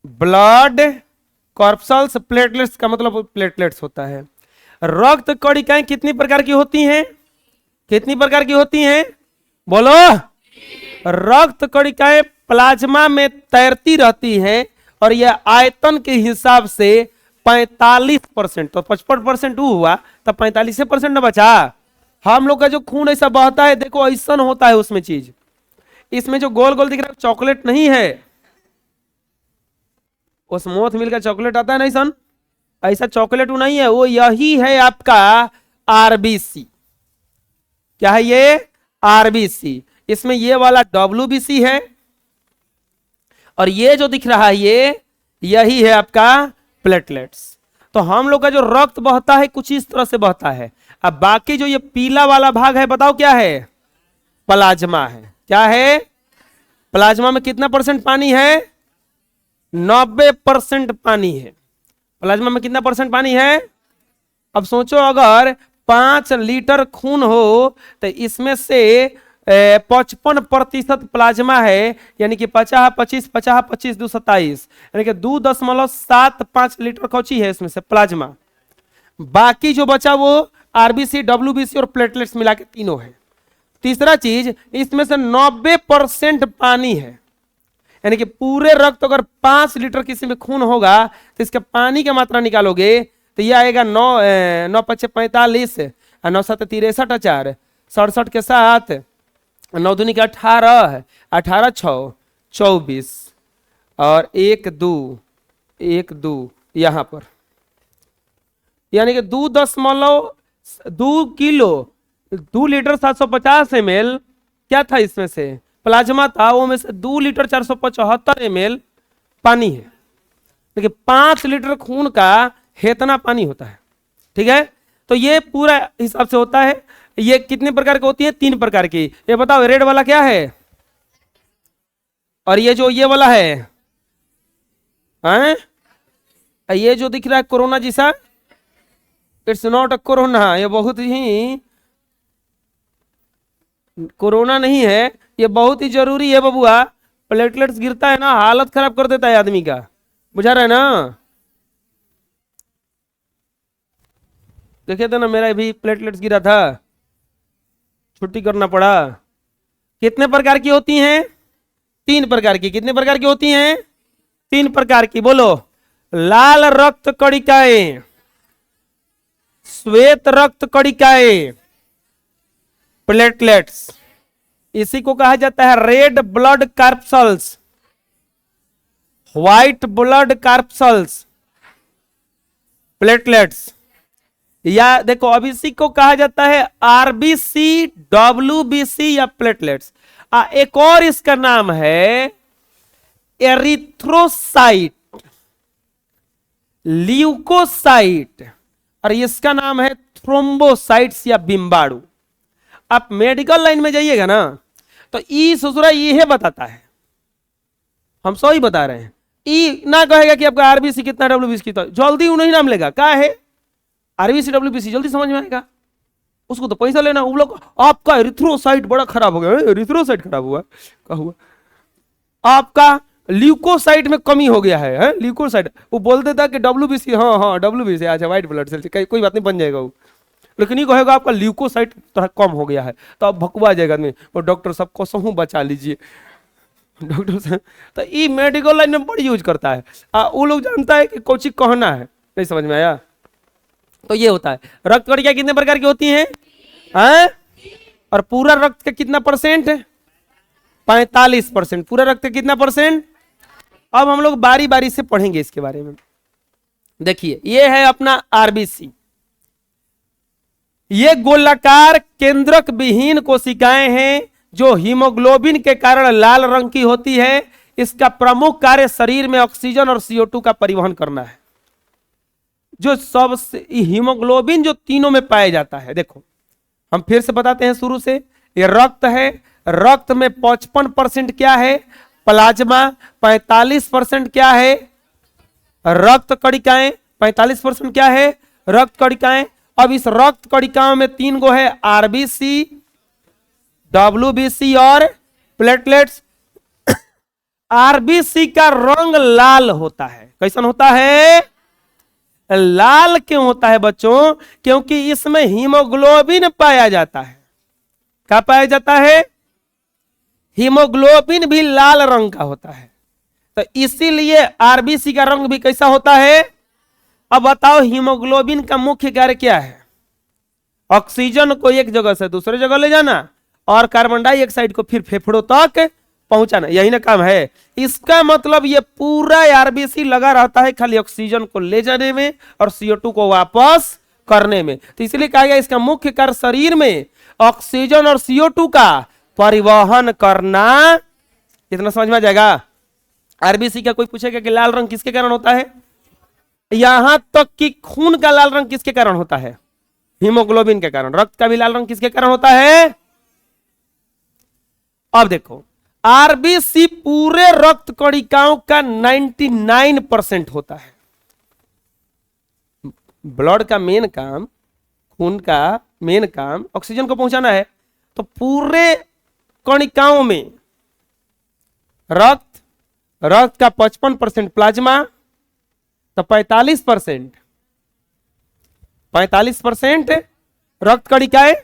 [SPEAKER 1] ब्लड कॉर्पसल्स, प्लेटलेट्स का मतलब प्लेटलेट्स होता है। रक्त कणिकाएं कितनी प्रकार की होती हैं? कितनी प्रकार की होती हैं? बोलो। रक्त कणिकाएं प्लाज्मा में तैरती रहती हैं और यह आयतन के हिसाब से 45%, तो 55% हुआ तब 45% न बचा। हम लोग का जो खून ऐसा बहता है, देखो ऐसा होता है उसमें चीज, इसमें जो गोल गोल दिख रहा है चॉकलेट नहीं है, उस मोथ मिल का चॉकलेट आता है नहीं सन, ऐसा चॉकलेट नहीं है, वो यही है आपका आरबीसी। क्या है ये? आरबीसी। इसमें ये वाला डब्ल्यूबीसी है और ये जो दिख रहा है ये यही है आपका प्लेटलेट्स। तो हम लोग का जो रक्त बहता है कुछ इस तरह से बहता है। अब बाकी जो ये पीला वाला भाग है बताओ क्या है? प्लाज्मा है। क्या है? प्लाज्मा में कितना परसेंट पानी है? 90% पानी है। प्लाज्मा में कितना परसेंट पानी है? अब सोचो अगर 5 लीटर खून हो तो इसमें से 55% प्लाज्मा है, यानी कि 50 25 50 25 2 27, यानी कि 2.75 लीटर कौची है इसमें से प्लाज्मा। बाकी जो बचा वो आरबीसी, डब्ल्यूबीसी और प्लेटलेट्स मिला के तीनों है। तीसरा चीज, इसमें से 90% पानी है, यानी कि पूरे रक्त अगर 5 लीटर किसी में खून होगा तो इसका पानी की मात्रा निकालोगे तो यह आएगा 9 5 45 और 9 7 63 4 67 के साथ 9 दूनी का 18 18 6 24 और 1 2 यहां पर, यानी कि 2 किलो 2 लीटर 750 ml क्या था इसमें से? प्लाज्मा था, वो में से 2 लीटर 475 ml पानी है। देखिए 5 लीटर खून का इतना पानी होता है। ठीक है, तो ये पूरा हिसाब से होता है। ये कितने प्रकार की होती है? 3 प्रकार की। ये बताओ रेड वाला क्या है और ये जो ये वाला है, हैं? ये जो दिख रहा है कोरोना जैसा, इट्स नॉट अ कोरोना, ये बहुत ही कोरोना नहीं है, ये बहुत ही जरूरी है बबुआ। प्लेटलेट्स गिरता है ना, हालत खराब कर देता है आदमी का, बुझा रहा है ना? देखे थे ना, मेरा भी प्लेटलेट्स गिरा था, छुट्टी करना पड़ा। कितने प्रकार की होती हैं? 3 प्रकार की। कितने प्रकार की होती हैं? 3 प्रकार की। बोलो। लाल रक्त कणिकाएं, श्वेत रक्त कणिकाएं, प्लेटलेट्स। इसी को कहा जाता है red blood corpuscles, white blood corpuscles, platelets. या देखो अब इसी को कहा जाता है आरबीसी, डब्ल्यूबीसी या प्लेटलेट्स। एक और इसका नाम है एरिथ्रोसाइट, ल्यूकोसाइट और इसका नाम है थ्रोम्बोसाइट्स या बिम्बाणु। आप मेडिकल लाइन में जाइएगा ना तो ई ससुरा ये बताता है, हम सही बता रहे हैं। ई ना कहेगा कि आपका आरबीसी कितना, डब्ल्यूबीसी कितना, जल्दी उन्हीं नाम लेगा। क्या है? आरबीसी डब्ल्यूबीसी जल्दी समझ में आएगा, उसको तो पैसा लेना। वो लोग आपका एरिथ्रोसाइट बड़ा खराब हो गया, एरिथ्रोसाइट खराब हुआ, क्या हुआ? आपका ल्यूकोसाइट में कमी हो गया है, ल्यूकोसाइट। वो बोल देता कि डब्ल्यूबीसी, हाँ डब्ल्यूबीसी, अच्छा व्हाइट ब्लड सेल, कोई बात नहीं, बन जाएगा वो। लेकिन ये कहेगा आपका ल्यूकोसाइट थोड़ा कम हो गया है, तो अब भकुआ जाएगा आदमी, और डॉक्टर साहब को सहू बचा लीजिए, डॉक्टर साहब। तो ये मेडिकल लाइन में बड़ी यूज करता है। वो लोग जानता है कि कोई चीज कहना है, नहीं समझ में आया? तो ये होता है। रक्त कणिकाएं कितने प्रकार की होती हैं? और पूरा रक्त का कितना परसेंट? 45%। पूरा रक्त का कितना परसेंट? अब हम लोग बारी बारी से पढ़ेंगे इसके बारे में। देखिए ये है अपना आरबीसी, ये गोलाकार केंद्रक विहीन कोशिकाएं हैं जो हीमोग्लोबिन के कारण लाल रंग की होती है, इसका प्रमुख कार्य शरीर में ऑक्सीजन और CO2 का परिवहन करना है। जो सबसे हीमोग्लोबिन जो तीनों में पाया जाता है, देखो हम फिर से बताते हैं शुरू से, ये रक्त है, रक्त में 55% क्या है? प्लाज्मा। 45% क्या है? रक्त कणिकाएं। 45% क्या है? रक्त कणिकाएं। अब इस रक्त कणिकाओं में 3 गो है, आरबीसी, WBC और प्लेटलेट्स। आरबीसी का रंग लाल होता है। कैसन होता है? लाल क्यों होता है बच्चों? क्योंकि इसमें हीमोग्लोबिन पाया जाता है। क्या पाया जाता है? हीमोग्लोबिन भी लाल रंग का होता है, तो इसीलिए आरबीसी का रंग भी कैसा होता है? अब बताओ, हीमोग्लोबिन का मुख्य कार्य क्या है? ऑक्सीजन को एक जगह से दूसरे जगह ले जाना और कार्बन डाइऑक्साइड को फिर फेफड़ों तक पहुंचाना, यही ना काम है। इसका मतलब ये पूरा आरबीसी लगा रहता है खाली ऑक्सीजन को ले जाने में और CO2 को वापस करने में। तो इसलिए कहा गया इसका मुख्य कार्य शरीर में ऑक्सीजन और CO2 का परिवहन करना। इतना समझ में आ जाएगा? आरबीसी का कोई पूछेगा कि लाल रंग किसके कारण होता है, यहां तक कि खून का लाल रंग किसके कारण होता है? हीमोग्लोबिन के कारण। रक्त का भी लाल रंग किसके कारण होता है? अब देखो, आरबीसी पूरे रक्त कणिकाओं का 99% होता है। ब्लड का मेन काम, खून का मेन काम ऑक्सीजन को पहुंचाना है, तो पूरे कणिकाओं में रक्त का 55% प्लाज्मा, तो 45% रक्त कणिकाएं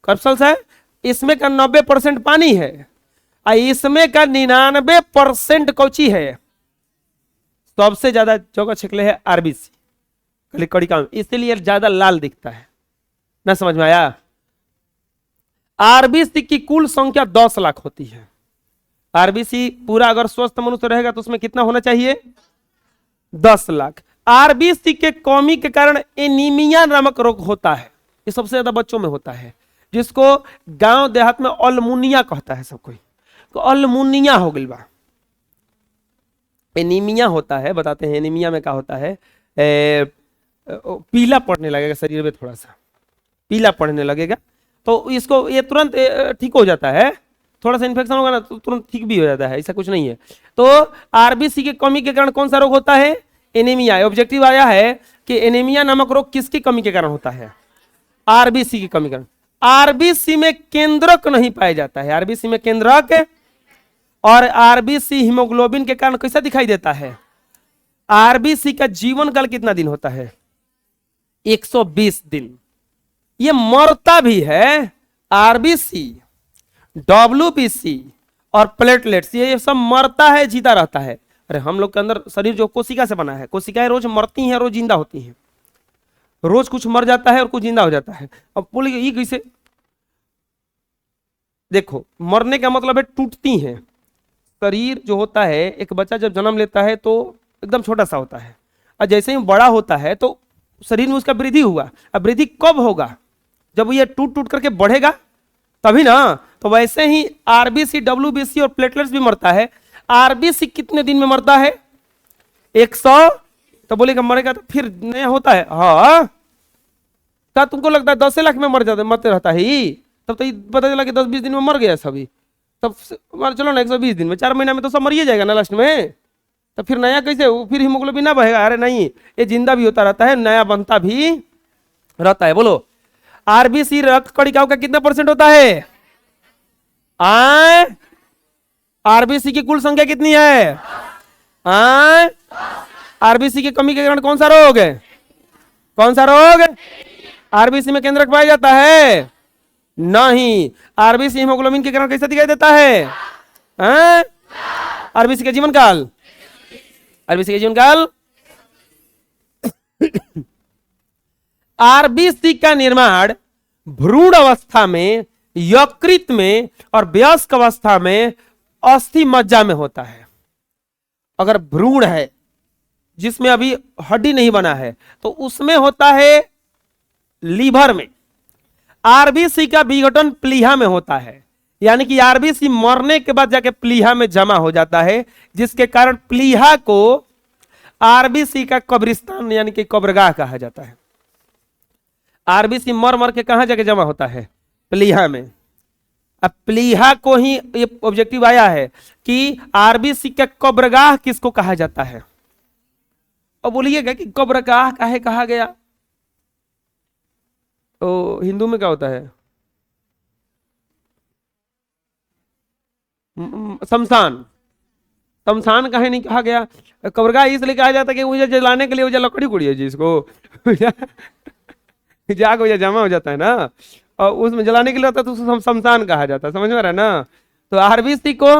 [SPEAKER 1] कैप्सूल्स है, इसमें का 90% पानी है, इसमें का 99% कौची है? सबसे ज्यादा जगह छिकले है आरबीसी कणिका, इसलिए ज्यादा लाल दिखता है। ना समझ में आया? आरबीसी की कुल संख्या 10 लाख होती है। आरबीसी पूरा अगर स्वस्थ मनुष्य रहेगा तो उसमें कितना होना चाहिए? 10 लाख। आरबीसी के कमी के कारण एनीमिया नामक रोग होता है, ये सबसे ज्यादा बच्चों में होता है, जिसको गांव देहात में अल्मुनिया कहता है सब कोई। तो अल्मुनिया हो गई बा, एनीमिया होता है। बताते हैं एनीमिया में क्या होता है? पीला पड़ने लगेगा शरीर में, थोड़ा सा पीला पड़ने लगेगा, तो इसको ये तुरंत ठीक हो जाता है। थोड़ा सा इन्फेक्शन होगा ना तो तुरंत ठीक भी हो जाता है, ऐसा कुछ नहीं है। तो आरबीसी की कमी के कारण कौन सा रोग होता है? एनीमिया। ऑब्जेक्टिव आया है कि एनीमिया नामक रोग किसकी कमी के कारण होता है? आरबीसी की कमी के कारण। आरबीसी में केंद्रक नहीं पाया जाता है। आरबीसी में केंद्रक और आरबीसी हीमोग्लोबिन के कारण कैसा दिखाई देता है? आरबीसी का जीवन काल कितना दिन होता है? 120 दिन। ये मरता भी है। आरबीसी, WBC और प्लेटलेट्स ये सब मरता है, जीता रहता है। अरे हम लोग के अंदर शरीर जो कोशिका से बना है, कोशिकाएं रोज मरती हैं, रोज जिंदा होती हैं, रोज कुछ मर जाता है और कुछ जिंदा हो जाता है। अब बोले ये कैसे? देखो, मरने का मतलब है टूटती हैं। शरीर जो होता है, एक बच्चा जब जन्म लेता है तो एकदम छोटा सा होता है, और जैसे ही बड़ा होता है तो शरीर में उसका वृद्धि हुआ। अब वृद्धि कब होगा? जब ये टूट टूट करके बढ़ेगा तभी ना। तो वैसे ही आरबीसी, WBC और प्लेटलेट्स भी मरता है। आरबीसी कितने दिन में मरता है? 100। तो बोलेगा मरेगा तो फिर नया होता है। हाँ, क्या तुमको लगता है 10 लाख में मरते रहता है ही? तब तो पता चला कि 10-20 दिन में मर गया सभी। तब चलो ना 120 दिन में, 4 महीना में तो सब मरिए जाएगा ना लास्ट में। तो फिर नया कैसे? फिर हीमोग्लोबिन ना बहेगा? अरे नहीं, ये जिंदा भी होता रहता है, नया बनता भी रहता है। बोलो, आरबीसी रक्त कणिकाओं का कितना % होता है? आरबीसी की कुल संख्या कितनी है? आरबीसी की कमी के कारण कौन सा रोग है? कौन सा रोग? आरबीसी में केंद्रक पाया जाता है? नहीं। आरबीसी हीमोग्लोबिन के कारण कैसा दिखाई देता है? आरबीसी का जीवन काल, आरबीसी का जीवन काल। आरबीसी का निर्माण भ्रूण अवस्था में, यकृत में और वयस्क अवस्था में अस्थि मज्जा में होता है। अगर भ्रूण है जिसमें अभी हड्डी नहीं बना है तो उसमें होता है लीवर में। आरबीसी का विघटन प्लीहा में होता है। यानी कि आरबीसी मरने के बाद जाके प्लीहा में जमा हो जाता है, जिसके कारण प्लीहा को आरबीसी का कब्रिस्तान यानी कि कब्रगाह कहा जाता है। आरबीसी मर मर के कहां जाके जमा होता है? प्लीहा में। अब प्लीहा को ही ये ऑब्जेक्टिव आया है कि आरबीसी का कब्रगाह किसको कहा जाता है। अब बोलिएगा कि कब्रगाह काहे कहा गया? तो हिंदू में क्या होता है? शमशान। शमशान काहे नहीं कहा गया? कब्रगाह इसलिए कहा जाता है कि मुझे जलाने के लिए मुझे लकड़ी कुड़ी है जिसको जाग वजह जमा हो जाता है ना, और उसमें जलाने के लिए होता है तो उसको शमशान कहा जाता है। समझ में आ रहा है ना? तो आरबीसी को,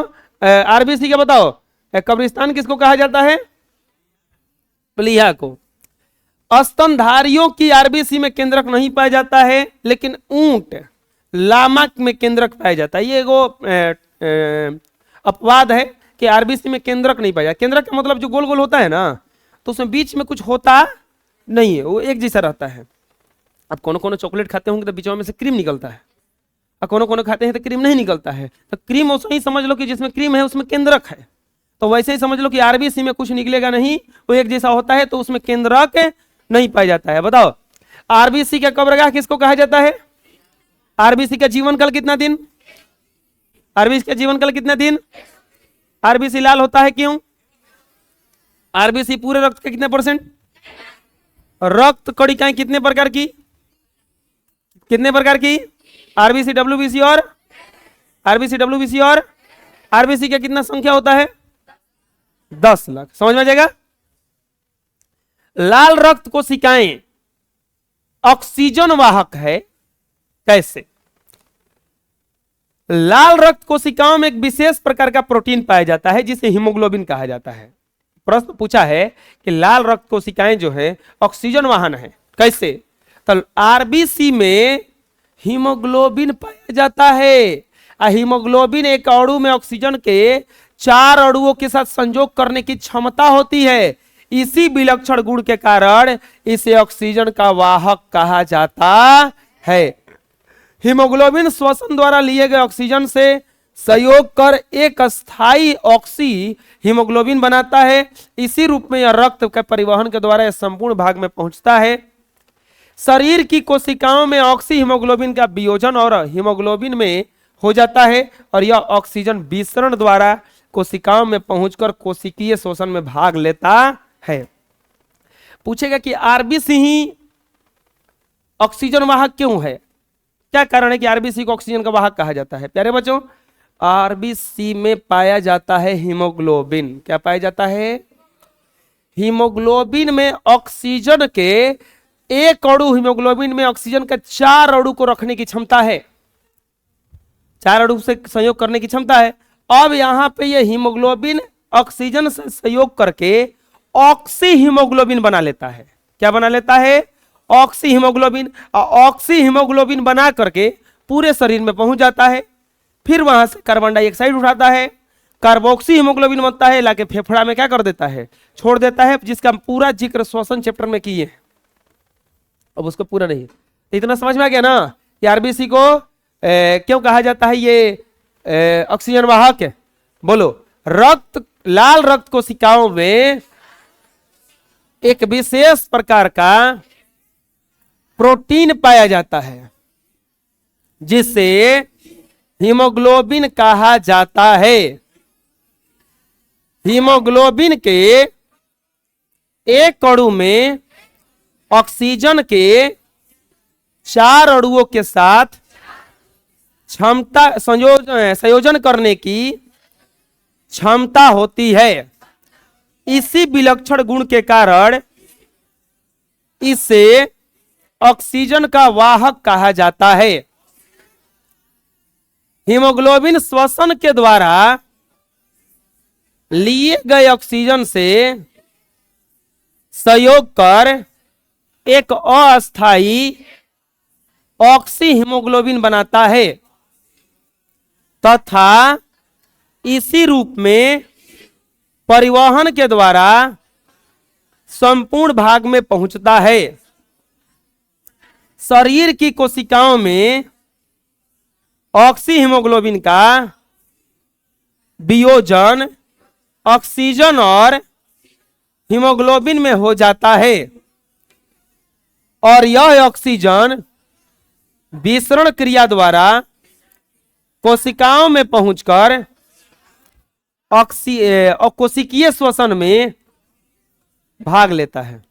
[SPEAKER 1] आरबीसी क्या बताओ, कब्रिस्तान किसको कहा जाता है? प्लीहा को। स्तनधारियों की आरबीसी में केंद्रक नहीं पाया जाता है, लेकिन ऊंट लामा में केंद्रक पाया जाता है। ये एगो अपवाद है कि आरबीसी में केंद्रक नहीं पाया जाता। केंद्रक का मतलब जो गोल गोल होता है ना, तो उसमें बीच में कुछ होता नहीं है, वो एक जैसा रहता है। अब कोनो कोनो चॉकलेट खाते होंगे तो बीच में से क्रीम निकलता है, और कोनो कोनो खाते हैं तो क्रीम नहीं निकलता है। तो क्रीम वैसे ही समझ लो कि जिसमें क्रीम है उसमें केंद्रक है, तो वैसे ही समझ लो कि आरबीसी में कुछ निकलेगा नहीं, वो एक जैसा होता है, तो उसमें केंद्रक नहीं पाया जाता है। बताओ आरबीसी का कब्रगाह किसको कहा जाता है? आरबीसी का जीवन काल कितना दिन? आरबीसी का जीवन काल कितना दिन? आरबीसी लाल होता है क्यों? आरबीसी पूरे रक्त के कितने परसेंट? रक्त कणिकाएं कितने प्रकार की? कितने प्रकार की? आरबीसी डब्ल्यूबीसी और आरबीसी डब्ल्यूबीसी और आरबीसी का कितना संख्या होता है? 10 लाख। समझ में आ जाएगा? लाल रक्त कोशिकाएं ऑक्सीजन वाहक है। कैसे? लाल रक्त कोशिकाओं में एक विशेष प्रकार का प्रोटीन पाया जाता है जिसे हीमोग्लोबिन कहा जाता है। प्रश्न पूछा है कि लाल रक्त कोशिकाएं जो है ऑक्सीजन वाहन है। कैसे? तो आरबीसी में हीमोग्लोबिन पाया जाता है। हीमोग्लोबिन एक अणु में ऑक्सीजन के 4 अणुओं के साथ संयोग करने की क्षमता होती है। इसी विलक्षण गुण के कारण इसे ऑक्सीजन का वाहक कहा जाता है। हीमोग्लोबिन श्वसन द्वारा लिए गए ऑक्सीजन से संयोग कर एक स्थायी ऑक्सी हीमोग्लोबिन बनाता है। इसी रूप में यह रक्त के परिवहन के द्वारा संपूर्ण भाग में पहुंचता है। शरीर की कोशिकाओं में ऑक्सी हीमोग्लोबिन का वियोजन और हीमोग्लोबिन में हो जाता है, और यह ऑक्सीजन विसरण द्वारा कोशिकाओं में पहुंचकर कोशिकीय शोषण में भाग लेता है। पूछेगा कि आरबीसी ही ऑक्सीजन वाहक क्यों है? क्या कारण है कि आरबीसी को ऑक्सीजन का वाहक कहा जाता है? प्यारे बच्चों, आरबीसी में पाया जाता है हीमोग्लोबिन। क्या पाया जाता है? हीमोग्लोबिन में ऑक्सीजन के एक अणु, हीमोग्लोबिन में ऑक्सीजन का 4 अणु को रखने की क्षमता है, 4 अणु से संयोग करने की क्षमता है। अब यहां पे ये हीमोग्लोबिन ऑक्सीजन से संयोग करके ऑक्सी हीमोग्लोबिन बना लेता है। क्या बना लेता है? Oxy haemoglobin. ऑक्सी हीमोग्लोबिन बना करके पूरे शरीर में पहुंच जाता है। फिर वहां से कार्बन डाइऑक्साइड उठाता है, कार्बोक्सी हीमोग्लोबिन बनता है, लाके फेफड़ा में क्या कर देता है? छोड़ देता है, जिसका पूरा जिक्र श्वसन चैप्टर में किए। अब उसको पूरा नहीं, तो इतना समझ में आ गया ना कि आरबीसी को क्यों कहा जाता है ये ऑक्सीजन वाहक है? बोलो। रक्त, लाल रक्त कोशिकाओं में एक विशेष प्रकार का प्रोटीन पाया जाता है जिसे हीमोग्लोबिन कहा जाता है। हीमोग्लोबिन के एक अणु में ऑक्सीजन के 4 अणुओं के साथ संयोजन करने की क्षमता होती है। इसी विलक्षण गुण के कारण इसे ऑक्सीजन का वाहक कहा जाता है। हीमोग्लोबिन श्वसन के द्वारा लिए गए ऑक्सीजन से संयोग कर एक अस्थायी ऑक्सी हीमोग्लोबिन बनाता है तथा इसी रूप में परिवहन के द्वारा संपूर्ण भाग में पहुंचता है। शरीर की कोशिकाओं में ऑक्सी हीमोग्लोबिन का वियोजन ऑक्सीजन और हीमोग्लोबिन में हो जाता है और यह ऑक्सीजन विसरण क्रिया द्वारा कोशिकाओं में पहुंचकर कोशिकीय श्वसन में भाग लेता है।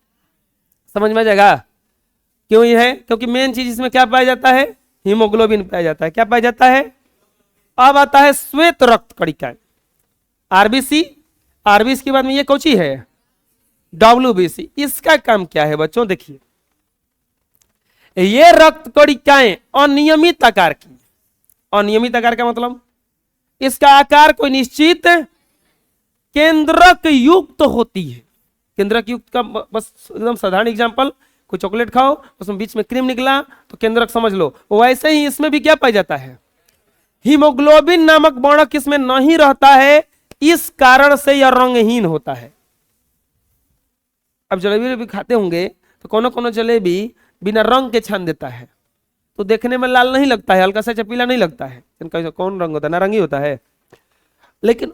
[SPEAKER 1] समझ में आ जाएगा क्यों ये है? क्योंकि मेन चीज इसमें क्या पाया जाता है? हीमोग्लोबिन पाया जाता है। क्या पाया जाता है? अब आता है श्वेत रक्त कणिकाएं, आरबीसी। आरबीसी के बाद में ये कौची है? डब्ल्यूबीसी। इसका काम क्या है बच्चों? देखिए, ये रक्त कणिकाएं अनियमित आकार की, अनियमित आकार का मतलब इसका आकार कोई निश्चित केंद्रक युक्त होती है। केंद्रक युक्त का बस एकदम साधारण एग्जांपल, कोई चॉकलेट खाओ उसमें बीच में क्रीम निकला तो केंद्रक समझ लो। वैसे ही इसमें भी क्या पाया जाता है? हीमोग्लोबिन नामक वर्णक इसमें नहीं रहता है, इस कारण से यह रंगहीन होता है। अब जलेबी भी खाते होंगे तो कोनो कोनो जलेबी बिना रंग के छान देता है तो देखने में लाल नहीं लगता है, हल्का सा चपीला नहीं लगता है। इनका कौन रंग होता है? नारंगी होता है। लेकिन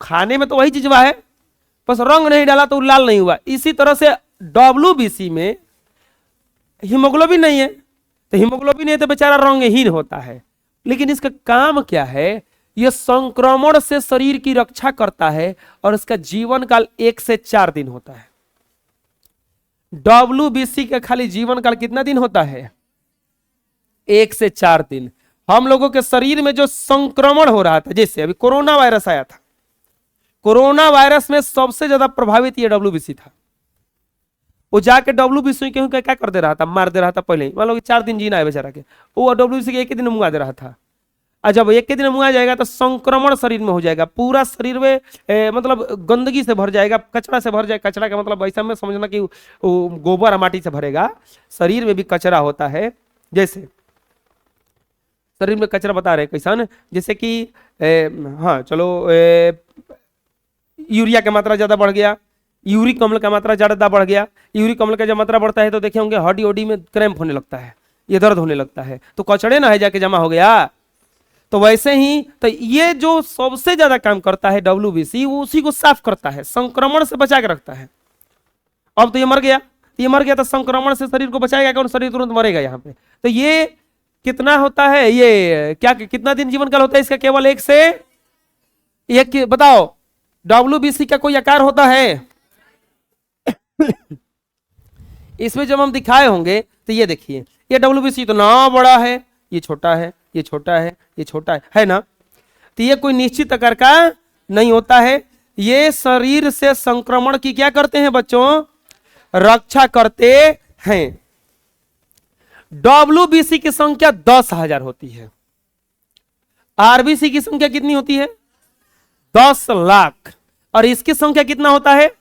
[SPEAKER 1] खाने में तो वही चीज है, बस रंग नहीं डाला तो लाल नहीं हुआ। इसी तरह से डब्ल्यूबीसी में हीमोग्लोबिन नहीं है, तो हीमोग्लोबिन नहीं तो बेचारा रंगहीन होता है। लेकिन इसका काम क्या है? यह संक्रमण से शरीर की रक्षा करता है और इसका जीवन काल 1 से 4 दिन होता है। डब्ल्यूबीसी का खाली जीवन काल कितना दिन होता है? 1 से 4 दिन। हम लोगों के शरीर में जो संक्रमण हो रहा था, जैसे अभी कोरोना वायरस आया था, कोरोना वायरस में सबसे ज्यादा प्रभावित ये डब्ल्यूबीसी था। वो जाके डब्ल्यूबीसी क्यों क्या कर दे रहा था? मार दे रहा था पहले ही। मान लो कि 4 दिन जीना है बेचारा के, वो डब्ल्यूबीसी के एक ही दिन मुंगा दे रहा था। और जब एक ही दिन मुंगा जाएगा तो संक्रमण शरीर में हो जाएगा, पूरा शरीर में मतलब गंदगी से भर जाएगा, कचरा से भर जाएगा। कचरा का मतलब ऐसा में समझना कि गोबर और माटी से भरेगा। शरीर में भी कचरा होता है, जैसे शरीर में कचरा बता रहे कैसा न, जैसे कि हाँ चलो, यूरिया का मात्रा ज्यादा बढ़ गया, यूरिक अम्ल का मात्रा ज्यादा बढ़ गया। यूरिक अम्ल का जब मात्रा बढ़ता है तो देखे होंगे हड्डी ओडी में क्रैम्प होने लगता है, ये दर्द होने लगता है, तो कचड़े ना है जाके जमा हो गया। तो वैसे ही तो ये जो सबसे ज्यादा काम करता है डब्ल्यूबीसी, वो उसी को साफ करता है, संक्रमण से बचा के रखता है। अब तो ये मर गया, ये मर गया तो संक्रमण से शरीर को बचाएगा कौन? शरीर तुरंत मरेगा यहाँ पे। तो ये कितना होता है? ये क्या कितना दिन जीवन काल होता है इसका? केवल 1 से 1। बताओ डब्ल्यूबीसी का कोई आकार होता है? इसमें जब हम दिखाए होंगे तो ये देखिए, ये डब्ल्यूबीसी तो ना बड़ा है, ये छोटा है, ये छोटा है, ये छोटा है ना। तो ये कोई निश्चित आकार का नहीं होता है। ये शरीर से संक्रमण की क्या करते हैं बच्चों? रक्षा करते हैं। डब्ल्यूबीसी की संख्या 10,000 होती है। आरबीसी की संख्या कितनी होती है? 10 लाख। और इसकी संख्या कितना होता है?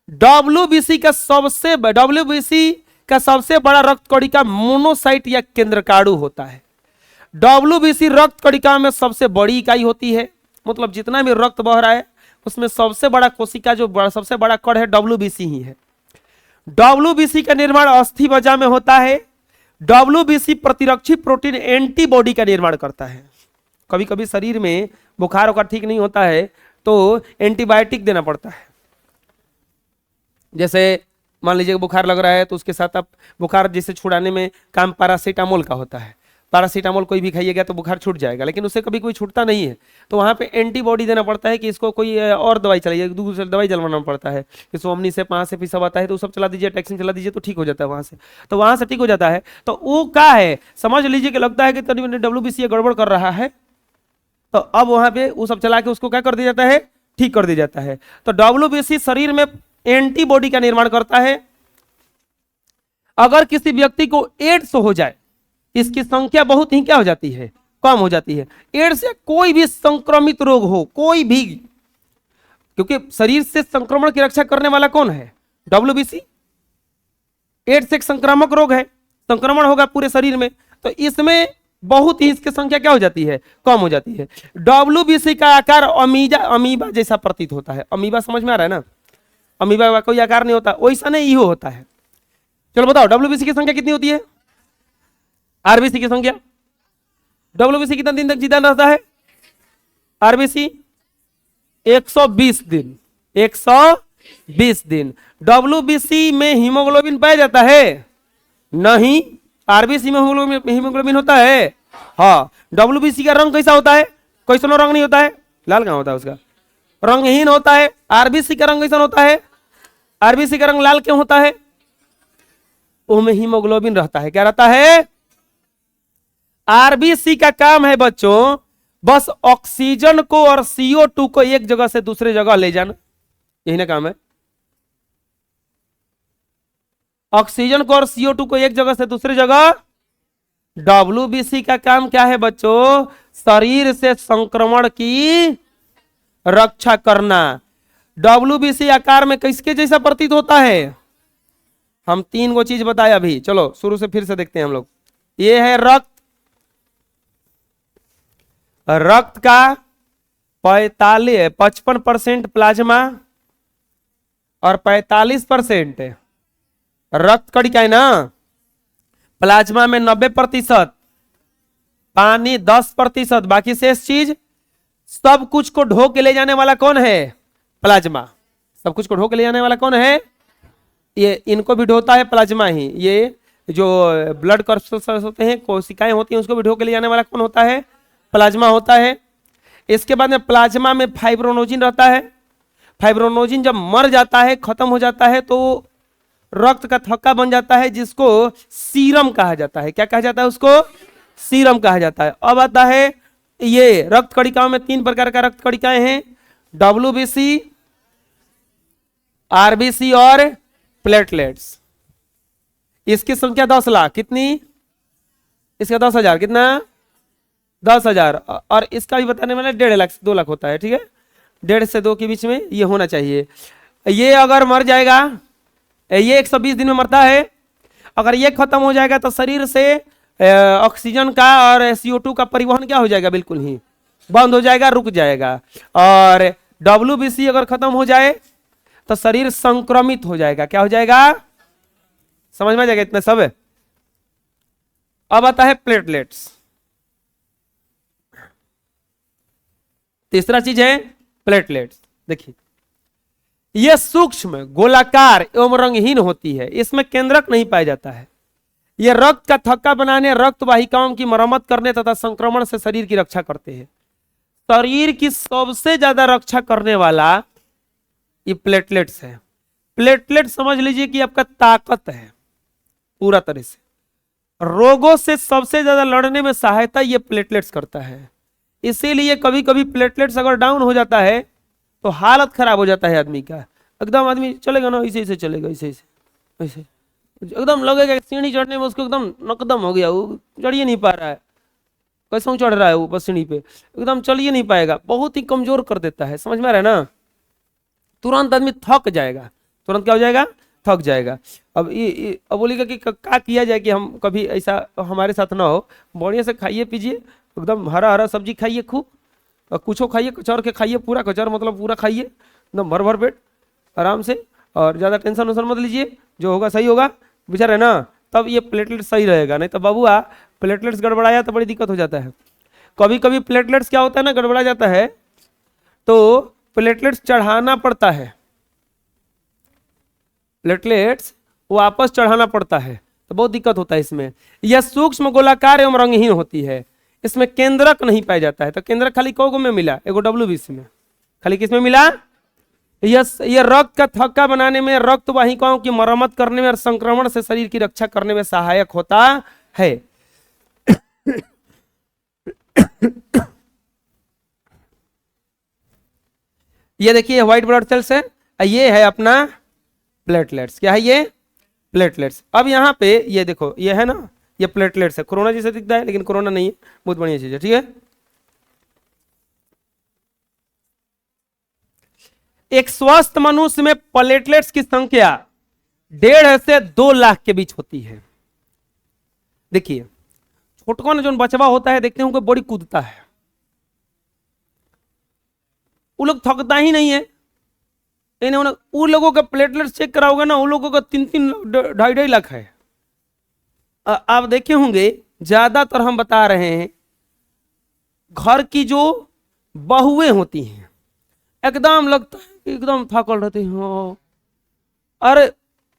[SPEAKER 1] डब्ल्यूबीसी का सबसे बड़ा रक्त कणिका मोनोसाइट या केंद्रकाणु होता है। डब्ल्यूबीसी रक्त कणिका में सबसे बड़ी इकाई होती है, मतलब जितना भी रक्त बह रहा है उसमें सबसे बड़ा कोशिका जो सबसे बड़ा कण है डब्ल्यूबीसी ही है। डब्ल्यूबीसी का निर्माण अस्थि मज्जा में होता है। डब्ल्यूबीसी प्रतिरक्षी प्रोटीन एंटीबॉडी का निर्माण करता है। कभी कभी शरीर में बुखार वखार ठीक नहीं होता है तो एंटीबायोटिक देना पड़ता है। जैसे मान लीजिए बुखार लग रहा है तो उसके साथ आप बुखार जिसे छुड़ाने में काम पैरासीटामोल का होता है। पैरासीटामोल कोई भी खाइएगा तो बुखार छूट जाएगा, लेकिन उससे कभी कोई छूटता नहीं है तो वहाँ पे एंटीबॉडी देना पड़ता है कि इसको कोई और दवाई चलाइए, दूसरी दवाई चलवाना पड़ता है। इसको ओमनी से 5 से सब आता है तो सब चला दीजिए, टैक्सिन चला दीजिए तो ठीक हो जाता है वहाँ से, तो वहाँ से ठीक हो जाता है। तो वो क्या है, समझ लीजिए कि लगता है कि डब्ल्यूबीसी गड़बड़ कर रहा है तो अब वहाँ पे वो सब चला के उसको क्या कर दिया जाता है? ठीक कर दिया जाता है। तो डब्ल्यूबीसी शरीर में एंटीबॉडी का निर्माण करता है। अगर किसी व्यक्ति को एड्स हो जाए, इसकी संख्या बहुत ही क्या हो जाती है? कम हो जाती है। एड्स से कोई भी संक्रमित रोग हो, कोई भी, क्योंकि शरीर से संक्रमण की रक्षा करने वाला कौन है? डब्ल्यूबीसी। एड्स एक संक्रामक रोग है, संक्रमण होगा पूरे शरीर में, तो इसमें बहुत ही इसकी संख्या क्या हो जाती है? कम हो जाती है। डब्ल्यूबीसी का आकार अमीबा जैसा प्रतीत होता है। अमीबा समझ में आ रहा है ना? अमीबा का कोई आकार नहीं होता, वैसा नहीं इहो होता है। चलो बताओ डब्ल्यूबीसी की संख्या कितनी होती है? आरबीसी की संख्या डब्ल्यूबीसी कितना दिन तक जिंदा रहता है? आरबीसी 120 दिन, 120 दिन। डब्ल्यूबीसी में हीमोग्लोबिन पाया जाता है? नहीं। आरबीसी में हीमोग्लोबिन होता है। हाँ। डब्ल्यूबीसी का रंग कैसा होता है? कोई सुनो रंग नहीं होता है, लाल कहां होता है उसका, रंगहीन होता है। आरबीसी का रंग कैसा होता है? आरबीसी का रंग लाल क्यों होता है? उसमें हीमोग्लोबिन रहता है। क्या रहता है? आरबीसी का काम है बच्चों बस ऑक्सीजन को और CO2 को एक जगह से दूसरे जगह ले जाना, यही ना काम है। ऑक्सीजन को और CO2 को एक जगह से दूसरी जगह। डब्ल्यूबीसी का काम क्या है बच्चों? शरीर से संक्रमण की रक्षा करना। डब्ल्यूबीसी आकार में किसके जैसा प्रतीत होता है? हम 3 गो चीज बताए अभी, चलो शुरू से फिर से देखते हैं हम लोग। ये है रक्त, रक्त का 55% प्लाज्मा और 45% रक्त कणिका है ना। प्लाज्मा में 90%, पानी 10%, बाकी शेष चीज। सब कुछ को ढो के ले जाने वाला कौन है? प्लाज्मा। सब कुछ को ढो के ले जाने वाला कौन है? ये इनको भी ढोता है प्लाज्मा ही। ये जो ब्लड कर्पल्स होते हैं, कोशिकाएं होती हैं, उसको भी ढो के ले जाने वाला कौन होता है? प्लाज्मा होता है। इसके बाद में प्लाज्मा में फाइब्रोनोजिन रहता है। फाइब्रोनोजिन जब मर जाता है, खत्म हो जाता है, तो रक्त का थक्का बन जाता है, जिसको सीरम कहा जाता है। क्या कहा जाता है उसको? सीरम कहा जाता है। अब आता है ये रक्त कणिकाओं में 3 प्रकार का रक्त कणिकाएं हैं, डब्ल्यूबीसी, आरबीसी और प्लेटलेट्स। इसकी संख्या 10 लाख। कितनी? इसका 10,000। कितना? 10,000। और इसका भी बताने वाला 1.5 लाख से 2 लाख होता है। ठीक है, 1.5 से 2 के बीच में ये होना चाहिए। ये अगर मर जाएगा, ये 120 दिन में मरता है। अगर ये खत्म हो जाएगा तो शरीर से ऑक्सीजन का और CO2 का परिवहन क्या हो जाएगा? बिल्कुल ही बंद हो जाएगा, रुक जाएगा। और डब्ल्यूबीसी अगर खत्म हो जाए तो शरीर संक्रमित हो जाएगा। क्या हो जाएगा? समझ में आ जाएगा इतना सब। अब आता है प्लेटलेट्स। तीसरा चीज है प्लेटलेट्स। देखिए, यह सूक्ष्म, गोलाकार एवं रंगहीन होती है। इसमें केंद्रक नहीं पाया जाता है। यह रक्त का थक्का बनाने, रक्त वाहिकाओं की मरम्मत करने तथा संक्रमण से शरीर की रक्षा करते हैं। शरीर की सबसे ज्यादा रक्षा करने वाला ये प्लेटलेट्स है। प्लेटलेट समझ लीजिए कि आपका ताकत है पूरा तरह से। रोगों से सबसे ज्यादा लड़ने में सहायता ये प्लेटलेट्स करता है। इसीलिए कभी कभी प्लेटलेट्स अगर डाउन हो जाता है तो हालत खराब हो जाता है आदमी का। एकदम आदमी चलेगा ना, ऐसे ऐसे चलेगा, ऐसे ऐसे ऐसे, एकदम लगेगा सीढ़ी चढ़ने में उसको एकदम नकदम हो गया, वो चढ़ ही नहीं पा रहा है। कैसे चढ़ रहा है वो बस सीढ़ी पे, एकदम चल ही नहीं पाएगा। बहुत ही कमजोर कर देता है। समझ में आ रहा है ना? तुरंत आदमी थक जाएगा। तुरंत क्या हो जाएगा? थक जाएगा। अब अब बोलेगा कि क्या किया जाए कि हम कभी ऐसा हमारे साथ ना हो। बढ़िया से खाइए पीजिए, एकदम हरा हरा सब्जी खाइए खूब, और कुछो खाइए, कचौर के खाइए, पूरा कचौर मतलब पूरा खाइए एकदम भर भर पेट आराम से, और ज़्यादा टेंशन वेंशन मत लीजिए, जो होगा सही होगा विचार है ना। तब ये प्लेटलेट सही रहेगा। नहीं तो बाबूआ प्लेटलेट्स गड़बड़ाया तो बड़ी दिक्कत हो जाता है। कभी कभी प्लेटलेट्स क्या होता है ना, गड़बड़ा जाता है तो प्लेटलेट्स चढ़ाना पड़ता है। प्लेटलेट्स वापस चढ़ाना पड़ता है तो बहुत दिक्कत होता है इसमें। यह सूक्ष्म, गोलाकार एवं रंगहीन होती है। इसमें केंद्रक नहीं पाया जाता है। तो केंद्रक खाली कौन में मिला? एगो डब्ल्यूबीसी में। खाली किसमें मिला? यह रक्त का थक्का बनाने में, रक्त वाहिकाओं की मरम्मत करने में और संक्रमण से शरीर की रक्षा करने में सहायक होता है। ये देखिए व्हाइट ब्लड सेल्स है, ये है अपना प्लेटलेट्स। क्या है ये? प्लेटलेट्स। अब यहां पे ये देखो, ये है ना, ये प्लेटलेट्स है। कोरोना जैसे दिखता है लेकिन कोरोना नहीं है, बहुत बढ़िया चीज है। ठीक है, एक स्वस्थ मनुष्य में प्लेटलेट्स की संख्या 1.5 से 2 लाख के बीच होती है। देखिए छोटकन जो बचवा होता है, देखते हैं बड़ी कूदता है, वो लोग थकता ही नहीं है। उन लोगों का प्लेटलेट्स चेक कराओगे ना, उन लोगों का 3-3 2.5 लाख है। आप देखे होंगे ज्यादातर हम बता रहे हैं घर की जो बहुएं होती हैं, एकदम लगता है कि एकदम थकल रहती हैं। हाँ। अरे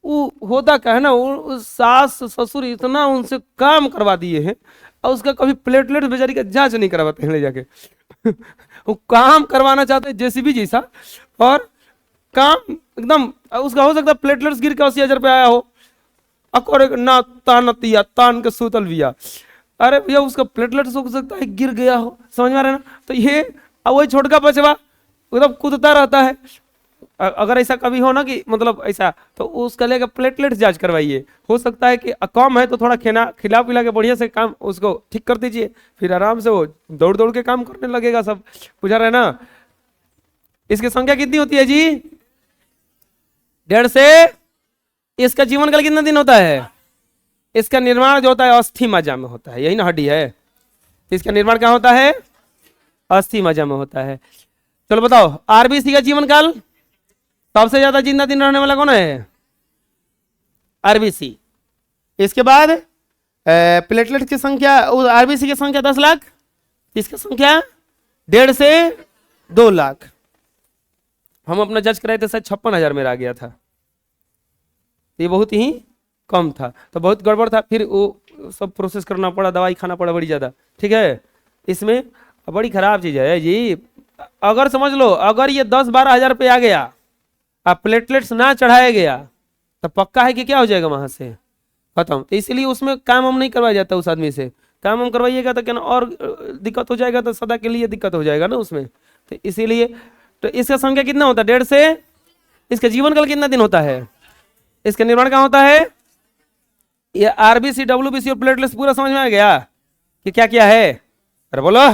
[SPEAKER 1] वो होता क्या है ना, वो सास ससुर इतना उनसे काम करवा दिए हैं और उसका कभी प्लेटलेट बेचारी का जांच नहीं करवाते हैं ले जाके। वो काम करवाना चाहते हैं जेसीबी जैसा, और काम एकदम उसका हो सकता है प्लेटलेट्स गिर के 80,000 रुपये आया हो, अकोरे ना तानतिया तान के सूतल बिया। अरे भैया उसका प्लेटलेट्स हो सकता है गिर गया हो, समझ में आ रहा है ना। तो ये वही छोटका बचवा एकदम कूदता रहता है। अगर ऐसा कभी हो ना कि मतलब ऐसा, तो उसका लेकर प्लेटलेट जांच करवाइए, हो सकता है कि कम है तो थोड़ा खिला पिला के बढ़िया से काम उसको ठीक कर दीजिए, फिर आराम से वो दौड़ दौड़ के काम करने लगेगा सब। पूछा रहे ना। इसकी संख्या कितनी होती है जी? 1.5 से। इसका जीवन काल कितना दिन होता है? इसका निर्माण जो होता है अस्थि मज्जा में होता है, यही ना हड्डी है। इसका निर्माण क्या होता है? अस्थि मज्जा में होता है। चलो बताओ, आरबीसी का जीवन काल सबसे ज्यादा जिंदा दिन रहने वाला कौन है? आरबीसी। इसके बाद प्लेटलेट की संख्या, आरबीसी की संख्या 10 लाख, इसकी संख्या 1.5 से 2 लाख। हम अपना जज कराए थे शायद 56,000 मेरा आ गया था, ये बहुत ही कम था, तो बहुत गड़बड़ था। फिर वो सब प्रोसेस करना पड़ा, दवाई खाना पड़ा बड़ी ज्यादा। ठीक है, इसमें बड़ी खराब चीज है जी। अगर समझ लो, अगर ये 10-12 हजार रुपये आ गया, अब प्लेटलेट्स ना चढ़ाया गया, तो पक्का है कि क्या हो जाएगा, वहां से खत्म। तो इसीलिए उसमें काम हम नहीं करवाया जाता उस आदमी से। काम हम करवाइएगा तो क्या ना और दिक्कत हो जाएगा, तो सदा के लिए दिक्कत हो जाएगा ना उसमें। तो इसीलिए तो इसका संख्या कितना होता है? 1.5 से। इसका जीवन काल कितना दिन होता है? इसका निर्माण कहाँ होता है? ये आरबीसी, डब्ल्यूबीसी और प्लेटलेट्स पूरा समझ में आ गया कि क्या क्या है? अरे बोलो।